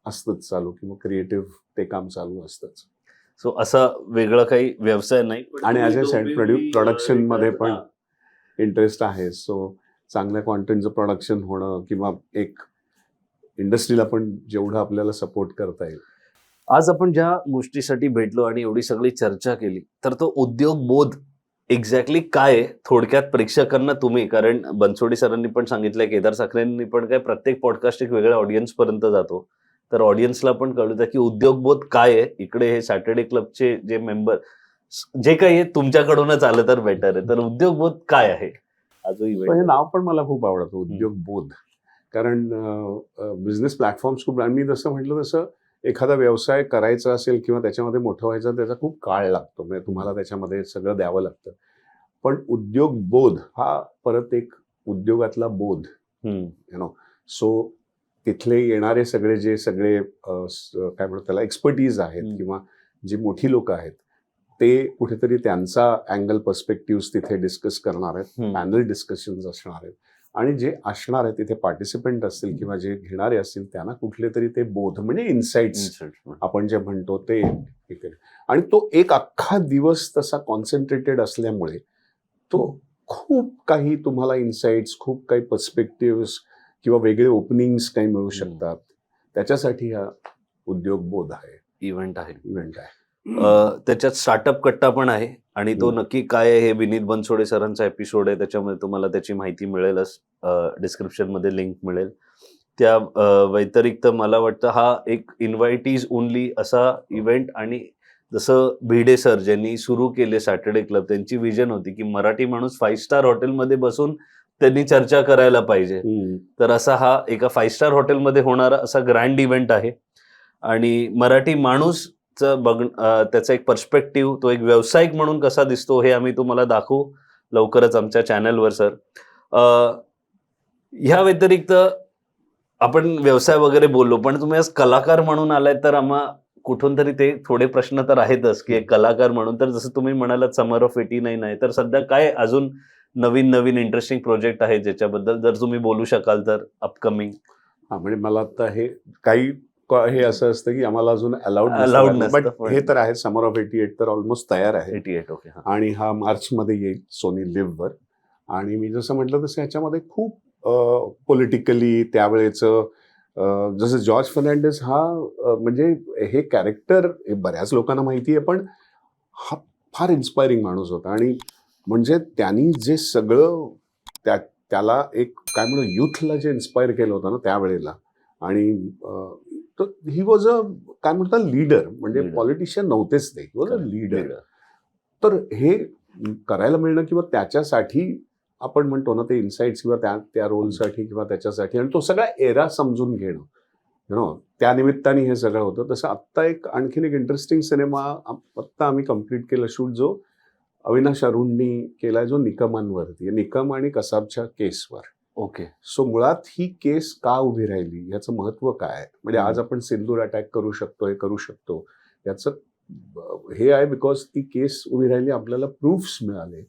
B: असतंच चालू, किंवा क्रिएटिव्ह ते काम चालू असतंच.
A: सो असा वेगळा काही व्यवसाय नाही.
B: आणि ॲज अ सेड प्रोडक्शन मध्ये पण इंटरेस्ट आहे. सो चांगल्या कॉन्टेंटचं प्रोडक्शन होणं किंवा एक इंडस्ट्रीला पण जेवढं आपल्याला सपोर्ट करता येईल.
A: आज आपण ज्या गोष्टीसाठी भेटलो आणि एवढी सगळी चर्चा केली, तर तो उद्योग बोध एक्झॅक्टली काय आहे थोडक्यात प्रेक्षकांना तुम्ही, कारण बनसोडे सरांनी पण सांगितलंय, केदार साखरेंनी पण काय, प्रत्येक पॉडकास्ट एक वेगळ्या ऑडियन्स पर्यंत जातो, तर ऑडियन्सला पण कळू द्या की उद्योगबोध काय आहे. इकडे हे सॅटर्डे क्लबचे जे मेंबर जे काही आहे तुमच्याकडूनच आलं तर बेटर आहे. तर उद्योगबोध काय आहे?
B: हे नाव पण मला खूप आवडतं, उद्योगबोध. कारण बिझनेस प्लॅटफॉर्म्स खूप, मी जसं म्हटलं तसं एखादा व्यवसाय करायचा असेल किंवा त्याच्यामध्ये मोठं व्हायचं, त्याचा खूप काळ लागतो. म्हणजे तुम्हाला त्याच्यामध्ये सगळं द्यावं लागतं. पण उद्योगबोध हा परत एक उद्योगातला बोध, सो तिथले येणारे सगळे काय म्हणतात त्याला एक्सपर्टीज आहेत किंवा जी मोठी लोक आहेत ते कुठेतरी त्यांचा अँगल पर्स्पेक्टिव्ह तिथे डिस्कस करणार आहेत. पॅनल डिस्कशन्स असणार आहेत आणि जे असणार आहे तिथे पार्टिसिपेंट असतील किंवा जे घेणारे असतील त्यांना कुठले तरी ते बोध, म्हणजे इन्साइट्स आपण जे म्हणतो ते. आणि तो एक अख्खा दिवस तसा कॉन्सन्ट्रेटेड असल्यामुळे तो खूप काही तुम्हाला इन्साइट्स, खूप काही पर्स्पेक्टिव्ह किंवा वेगळे ओपनिंग्स काही मिळू शकतात. त्याच्यासाठी हा उद्योगबोध आहे, इव्हेंट आहे.
A: त्याच्यात स्टार्टअप कट्टा पण आहे आणि तो नक्की काय आहे हे विनीत बनसोडे सरांचा एपिसोड आहे, त्याच्यामध्ये तुम्हाला त्याची माहिती मिळेलच. डिस्क्रिप्शन मध्ये लिंक मिळेल. त्या व्यतिरिक्त मला वाटतं हा एक इन्व्हायटीज ओनली असा इव्हेंट, आणि जसं भिडे सर ज्यांनी सुरू केले सॅटर्डे क्लब, त्यांची विजन होती की मराठी माणूस 5 स्टार हॉटेलमध्ये बसून त्यांनी चर्चा करायला पाहिजे. तर असा हा एका 5 स्टार हॉटेलमध्ये होणारा असा ग्रँड इव्हेंट आहे. आणि मराठी माणूस त्याचा एक पर्स्पेक्टिव्ह, तो एक व्यावसायिक म्हणून कसा दिसतो हे आम्ही तुम्हाला दाखवू लवकरच आमच्या चॅनलवर सर. ह्या व्यतिरिक्त आपण व्यवसाय वगैरे बोललो, पण तुम्ही आज कलाकार म्हणून आलाय, तर आम्हा कुठून तरी ते थोडे प्रश्न तर आहेतच की एक कलाकार म्हणून. तर जसं तुम्ही म्हणालात समर ऑफ 89 आहे, तर सध्या काय अजून नवीन इंटरेस्टिंग प्रोजेक्ट आहे ज्याच्याबद्दल जर तुम्ही बोलू शकाल तर अपकमिंग?
B: म्हणजे मला आता हे काही हे असं असतं की आम्हाला अजून अलाउड नसतं, बट हे तर आहे. समर ऑफ 88 तर ऑलमोस्ट तयार आहे.
A: 88 ओके.
B: आणि हा मार्च मध्ये येईल सोनी लिव्ह वर. आणि मी जसं म्हटलं तसं ह्याच्यामध्ये खूप पॉलिटिकली त्यावेळेचं जसं जॉर्ज फर्नांडिस हा म्हणजे हे कॅरेक्टर बऱ्याच लोकांना माहिती आहे, पण हा फार इन्स्पायरिंग माणूस होता. आणि म्हणजे त्यांनी जे सगळं त्याला एक काय म्हणू युथला जे इन्स्पायर केलं होतं ना त्यावेळेला, आणि ही वॉज अ काय म्हणतात लीडर, म्हणजे पॉलिटिशियन नव्हतेच ते, ही वॉज अ लीडर. तर हे करायला मिळणं किंवा त्याच्यासाठी आपण म्हणतो ना ते इन्साइट्स किंवा त्या रोलसाठी किंवा त्याच्यासाठी, आणि तो सगळा एरा समजून घेणं, त्या निमित्ताने हे सगळं होतं. तसं आत्ता आणखीन एक इंटरेस्टिंग सिनेमा आत्ता आम्ही कम्प्लीट केला शूट, जो अविनाश अरुणनी केलाय, जो निकमांवरती, निकम आणि कसाबच्या केसवर.
A: ओके.
B: सो मुळात ही केस का उभी राहिली याचं महत्व काय आहे. म्हणजे आज आपण सिंदूर अटॅक करू शकतो, हे करू शकतो, याचं हे आहे बिकॉज ती केस उभी राहिली, आपल्याला प्रूफ्स मिळाले.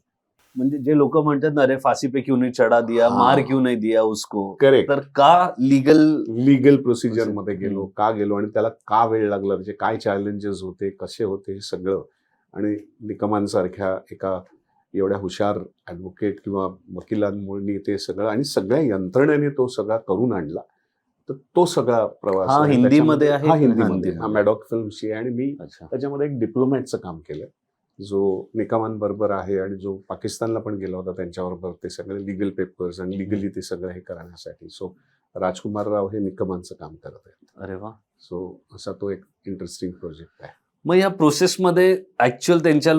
A: म्हणजे जे लोक म्हणतात ना, अरे फांसी पे क्यों नहीं चढ़ा दिया,
B: हाँ.
A: मार क्यों नहीं दिया उसको,
B: करेक्ट.
A: तर का
B: लीगल प्रोसिजर मध्ये गेलो,
A: हम्म.
B: का गेलो आणि त्याला का वेळ लागला, म्हणजे काय चॅलेंजेस होते, कसे होते, हे सगळं. आणि निकमांसारख्या एका एवढ्या हुशार ॲडव्होकेट किंवा वकिलांमुळे ते सगळं आणि सगळ्या यंत्रणेने तो सगळा करून आणला. तर तो सगळा प्रवास
A: हा
B: आहे.
A: हिंदीमध्ये आहे?
B: हा हिंदीमध्ये,
A: हिंदीमध्ये.
B: हा मॅडॉक फिल्मची आहे आणि मी
A: अच्छा.
B: त्याच्यामध्ये एक डिप्लोमॅटचं काम केलं, जो निकमांबरोबर आहे आणि जो पाकिस्तानला पण गेला होता त्यांच्याबरोबर, ते सगळे लिगल पेपर्स आणि लिगली ते सगळं हे करण्यासाठी. सो राजकुमार राव हे निकमांचं काम करत आहेत.
A: अरे वा.
B: सो असा तो एक इंटरेस्टिंग प्रोजेक्ट आहे.
A: मग या प्रोसेसमध्ये ऍक्च्युअल त्यांच्या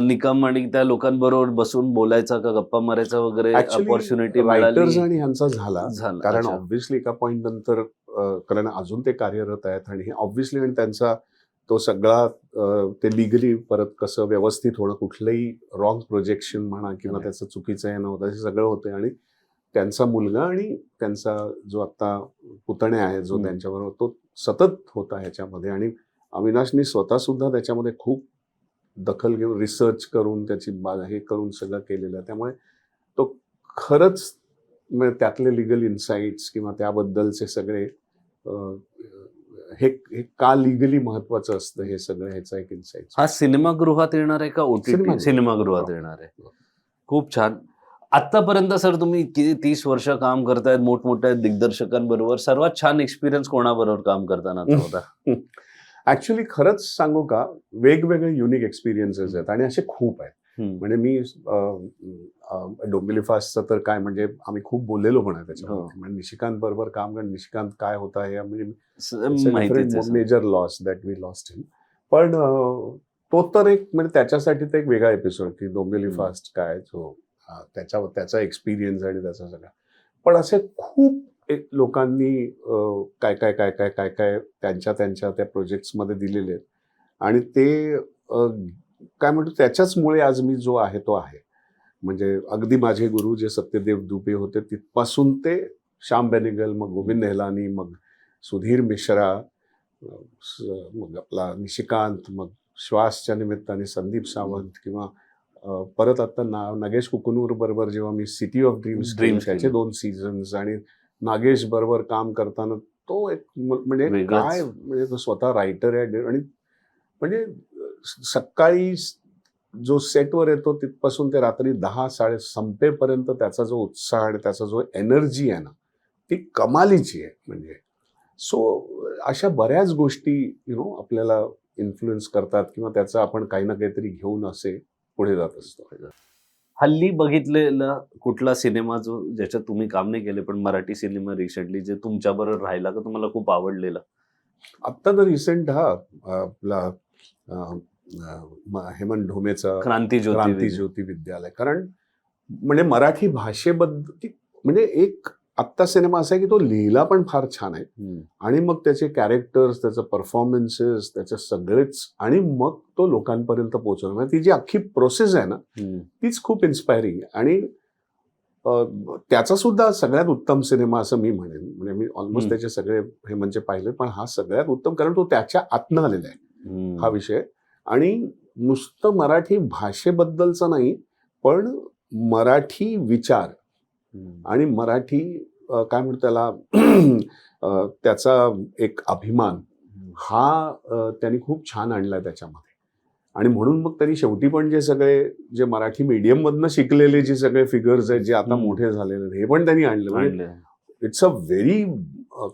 A: निकम आणि त्या लोकांबरोबर बसून बोलायचा का, गप्पा मारायचा वगैरे ऑपॉर्च्युनिटी
B: रायटर्स
A: मिळाली?
B: आणि ह्यांचा झाला, कारण
A: अच्छा.
B: ऑब्व्हियसली एका पॉइंट नंतर कारण अजून ते कार्यरत आहेत आणि हे ऑब्व्हियसली, आणि त्यांचा तो सगळा ते लिगली परत कसं व्यवस्थित होणं, कुठलंही रॉंग प्रोजेक्शन म्हणा किंवा त्याचं चुकीचं हे नव्हतं, हे सगळं होतं. आणि त्यांचा मुलगा आणि त्यांचा जो आता पुतणे आहे जो त्यांच्याबरोबर, तो सतत होता ह्याच्यामध्ये. आणि अविनाशनी स्वतः सुद्धा त्याच्यामध्ये खूप दखल घेऊन रिसर्च करून त्याची हे करून सगळं केलेलं आहे. त्यामुळे तो खरंच त्यातले लिगल इन्साइट्स किंवा त्याबद्दलचे सगळे हे का लिगली महत्वाचं असतं हे सगळं, ह्याचा एक इन्साइट.
A: हा सिनेमागृहात येणार आहे का OTT? सिनेमागृहात येणार आहे. खूप छान. आतापर्यंत सर तुम्ही किती 30 वर्ष काम करतायत मोठमोठ्या दिग्दर्शकांबरोबर, सर्वात छान एक्सपिरियन्स कोणाबरोबर काम करताना होता?
B: ऍक्च्युली खरंच सांगू का, वेगवेगळे युनिक एक्सपिरियन्सेस आहेत आणि असे खूप आहेत. म्हणजे मी डोंबिवली फास्टचं तर काय, म्हणजे आम्ही खूप बोललेलो पण आहे त्याच्यामध्ये. म्हणजे निशिकांत बरोबर काम करणं, निशिकांत काय होता हे म्हणजे major loss that we lost him. पण तो तर एक म्हणजे त्याच्यासाठी तर एक वेगळा एपिसोड की डोंबिवली फास्ट काय, जो त्याचा एक्सपिरियन्स आणि त्याचा सगळा. पण असे खूप लोकांनी काय काय काय काय काय काय त्यांच्या त्या प्रोजेक्ट्समध्ये दिलेले आहेत. आणि ते काय म्हणतो, त्याच्याचमुळे आज मी जो आहे तो आहे. म्हणजे अगदी माझे गुरु जे सत्यदेव दुबे होते तिथपासून ते श्याम बेनेगल, मग गोविंद निहलानी, मग सुधीर मिश्रा, मग आपला निशिकांत, मग श्वासच्या निमित्ताने संदीप सावंत, किंवा परत आता नागेश कुकुनूर बरोबर जेव्हा मी सिटी ऑफ ड्रीम्स त्याचे 2 सीझन्स, आणि नागेश बरोबर काम करताना तो एक म्हणजे काय, म्हणजे तो स्वतः रायटर आहे. आणि म्हणजे सकाळी जो सेटवर येतो तिथपासून ते रात्री 10-10:30 संपेपर्यंत त्याचा जो उत्साह आणि त्याचा जो एनर्जी आहे ना, ती कमालीची आहे. म्हणजे सो अशा बऱ्याच गोष्टी आपल्याला इन्फ्लुएन्स करतात किंवा त्याचा आपण काही ना काहीतरी घेऊन असे पुढे जात असतो.
A: हल्ली बघितलेला कुठला सिनेमा जो ज्याच्यात तुम्ही काम नाही केले पण मराठी सिनेमा रिसेंटली जे तुमच्याबरोबर राहिला का, तुम्हाला खूप आवडलेला?
B: आत्ता तर रिसेंट हा आपला हेमंत ढोमेचा क्रांती ज्योती विद्यालय. कारण म्हणजे मराठी भाषेबद्दल म्हणजे एक आत्ता सिनेमा असा आहे की तो लिहिला पण फार छान आहे, आणि मग त्याचे कॅरेक्टर्स, त्याचं परफॉर्मन्सेस, त्याचे सगळेच, आणि मग तो लोकांपर्यंत पोहोचवणं, म्हणजे ती जी अख्खी प्रोसेस आहे ना, तीच खूप इन्स्पायरिंग आहे. आणि त्याचा सुद्धा सगळ्यात उत्तम सिनेमा असं मी म्हणेन. म्हणजे मी ऑलमोस्ट त्याचे सगळे हे म्हणजे पाहिले, पण हा सगळ्यात उत्तम, कारण तो त्याच्या आतनं आलेला आहे हा विषय. आणि नुसतं मराठी भाषेबद्दलचा नाही, पण मराठी विचार आणि मराठी काय म्हणतो त्याला त्याचा एक अभिमान हा त्यांनी खूप छान आणलाय त्याच्यामध्ये. आणि म्हणून मग त्यांनी शेवटी पण जे सगळे जे मराठी मीडियम मधनं शिकलेले जे सगळे फिगर्स आहेत जे आता मोठे झालेले, हे पण त्यांनी आणले. म्हणजे इट्स अ व्हेरी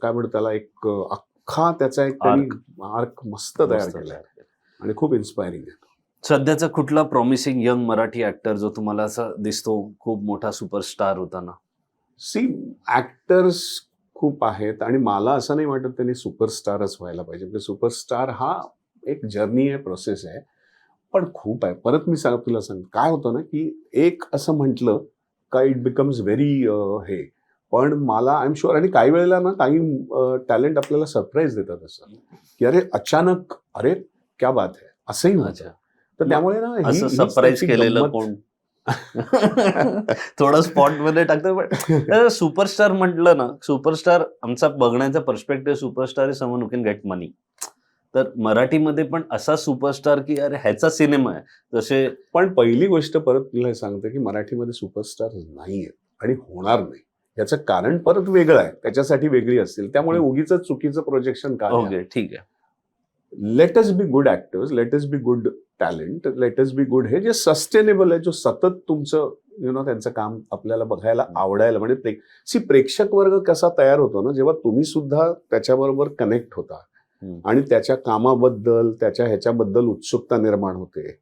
B: काय म्हणतो त्याला एक अख्खा त्याचा एक त्यांनी आर्क मस्त तयार केलाय आणि खूप इन्स्पायरिंग आहे.
A: सध्याचा कुठला प्रॉमिसिंग यंग मराठी ऍक्टर जो तुम्हाला असा दिसतो खूप मोठा सुपरस्टार होताना?
B: ऍक्टर्स खूप आहेत आणि मला असं नाही वाटत त्यांनी सुपरस्टारच व्हायला पाहिजे. म्हणजे सुपरस्टार हा एक जर्नी आहे, प्रोसेस आहे, पण खूप आहे. परत मी तुला सांग काय होतं ना, की एक असं म्हटलं का इट बिकम्स व्हेरी हे. पण मला आय एम शुअर, आणि काही वेळेला ना काही टॅलेंट आपल्याला सरप्राईज देतात असं, की अरे अचानक अरे क्या बात आहे असंही होतं. तर त्यामुळे ना
A: सरप्राईज केलेलं कोण? थोडं स्पॉट मध्ये टाकतो. पण सुपरस्टार म्हटलं ना, सुपरस्टार आमचा बघण्याचा perspective, superstar is someone who can get money. तर मराठीमध्ये पण असा सुपरस्टार की अरे ह्याचा सिनेमा आहे. जसे
B: पण पहिली गोष्ट परत तुला हे सांगते की मराठीमध्ये सुपरस्टार नाहीये आणि होणार नाही. याचं कारण परत वेगळं आहे, त्याच्यासाठी वेगळी असतील. त्यामुळे उगीच चुकीचं प्रोजेक्शन काय
A: ओके ठीक आहे.
B: Let us be good actors, let us be good talent, let us be good, हे जे सस्टेनेबल आहे, जो सतत तुमचं त्यांचं काम आपल्याला बघायला आवडायला, म्हणजे प्रेक्षक वर्ग कसा तयार होतो ना, जेव्हा तुम्ही सुद्धा त्याच्याबरोबर कनेक्ट होता आणि त्याच्या कामाबद्दल, त्याच्या ह्याच्याबद्दल उत्सुकता निर्माण होते,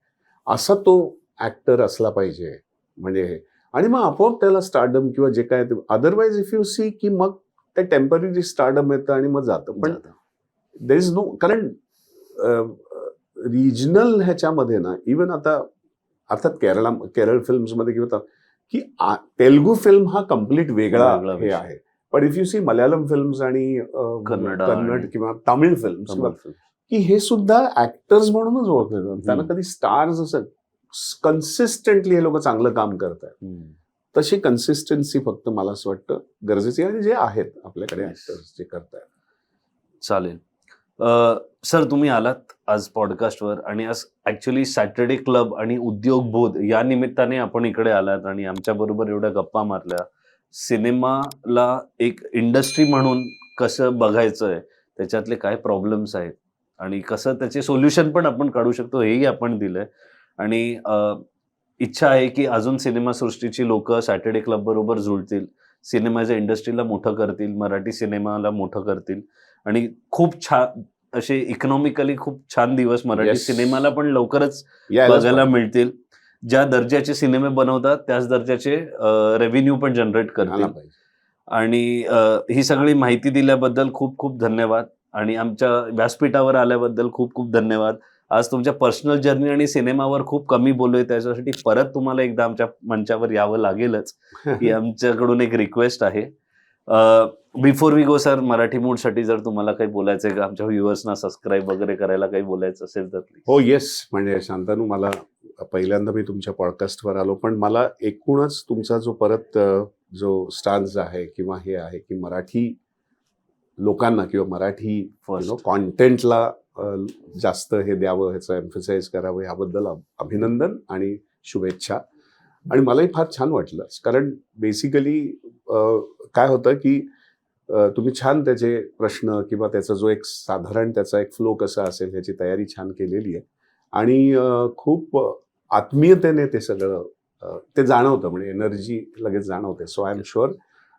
B: असा तो ऍक्टर असला पाहिजे. म्हणजे आणि मग आपोआप त्याला स्टारडम किंवा जे काय ते, अदरवाईज इफ यू सी की मग ते टेम्पररी स्टारडम येतं आणि मग जातं. पण देर इज नो, कारण रिजनल ह्याच्यामध्ये ना, इवन आता अर्थात केरळ फिल्म्समध्ये किंवा की तेलुगू फिल्म हा कम्प्लीट वेगळा हे आहे. पण if you see Malayalam films आणि कन्नड किंवा तामिळ फिल्म्स की हे सुद्धा ऍक्टर्स म्हणूनच ओळखले जातात. त्यांना कधी स्टार्स असं कन्सिस्टंटली हे लोक चांगलं काम करतात. तशी कन्सिस्टन्सी फक्त मला असं वाटतं गरजेची आहे, आणि जे आहेत आपल्याकडे ऍक्टर्स जे करतात.
A: चालेल. सर तुम्ही आलात आज पॉडकास्टवर, आणि आज ऍक्च्युली सॅटर्डे क्लब आणि उद्योग बोध या निमित्ताने आपण इकडे आलात आणि आमच्या बरोबर एवढ्या गप्पा मारल्या. सिनेमाला एक इंडस्ट्री म्हणून कसं बघायचंय, त्याच्यातले काय प्रॉब्लेम्स आहेत आणि कसं त्याचे सोल्युशन पण आपण काढू शकतो हेही आपण दिलंय. आणि इच्छा आहे की अजून सिनेमासृष्टीची लोक सॅटर्डे क्लब बरोबर जुळतील, सिनेमाच्या इंडस्ट्रीला मोठं करतील, मराठी सिनेमाला मोठं करतील, आणि खूप छान असे इकॉनॉमिकली खूप छान दिवस मराठी सिनेमाला पण लवकरच बघायला मिळतील. ज्या दर्जाचे सिनेमे बनवतात त्याच दर्जाचे रेव्हेन्यू पण जनरेट करतील. आणि ही सगळी माहिती दिल्याबद्दल खूप खूप धन्यवाद, आणि आमच्या व्यासपीठावर आल्याबद्दल खूप खूप धन्यवाद. आज तुमच्या पर्सनल जर्नी आणि सिनेमावर खूप कमी बोललोय, त्याच्यासाठी परत तुम्हाला एकदा आमच्या मंचावर यावं लागेलच, ही आमच्याकडून एक रिक्वेस्ट आहे. Before we go sir, Marathi mood साठी जर तुम्हाला काही बोलायचंय का, आमच्या व्ह्युअर्सना सबस्क्राईब वगैरे करायला काही बोलायचं असेल तर प्लीज.
B: हो येस, म्हणजे शांतनू, मला पहिल्यांदा मी तुमच्या पॉडकास्टवर आलो, पण मला एकूणच तुमचा जो परत जो स्टान्स आहे किंवा हे आहे की मराठी लोकांना किंवा मराठी कॉन्टेंटला जास्त हे द्यावं, ह्याचं एम्फसाइज करावं, याबद्दल अभिनंदन आणि शुभेच्छा. आणि मलाही फार छान वाटलं, कारण बेसिकली काय होतं की तुम्ही छान त्याचे प्रश्न किंवा त्याचा जो एक साधारण त्याचा एक फ्लो कसा असेल ह्याची तयारी छान केलेली आहे, आणि खूप आत्मीयतेने ते सगळं ते जाणवतं, म्हणजे एनर्जी लगेच जाणवते. सो आय एम शुअर,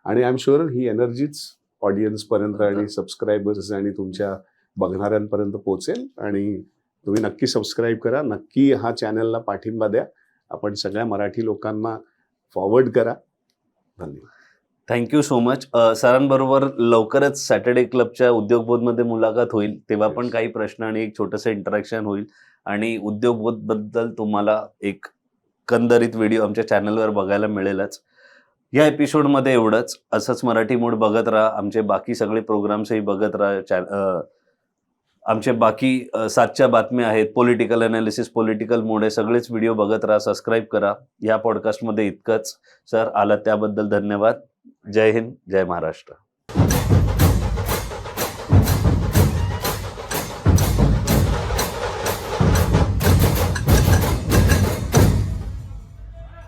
B: आणि आय एम शुअर ही एनर्जीच ऑडियन्सपर्यंत आणि सबस्क्रायबर्स आणि तुमच्या बघणाऱ्यांपर्यंत पोहोचेल. आणि तुम्ही नक्की सबस्क्राईब करा, नक्की हा चॅनलला पाठिंबा द्या, आपण सगळ्या मराठी लोकांना फॉरवर्ड करा. धन्यवाद.
A: Thank you so much. सरांबरोबर लवकरच सॅटर्डे क्लबच्या उद्योगबोधमध्ये मुलाखत होईल, तेव्हा पण काही प्रश्न आणि एक छोटंसं इंटरॅक्शन होईल, आणि उद्योगबोधबद्दल तुम्हाला एक कंदरित व्हिडिओ आमच्या चॅनलवर बघायला मिळेलच. या एपिसोडमध्ये एवढंच. असंच मराठी मूड बघत राहा, आमचे बाकी सगळे प्रोग्राम्सही बघत राहा. आमचे बाकी 7च्या बातम्या आहेत, पॉलिटिकल अनालिसिस, पॉलिटिकल मूड आहे, सगळेच व्हिडिओ बघत राहा, सबस्क्राईब करा. या पॉडकास्टमध्ये इतकंच. सर आलात त्याबद्दल धन्यवाद. जय हिंद, जय महाराष्ट्र.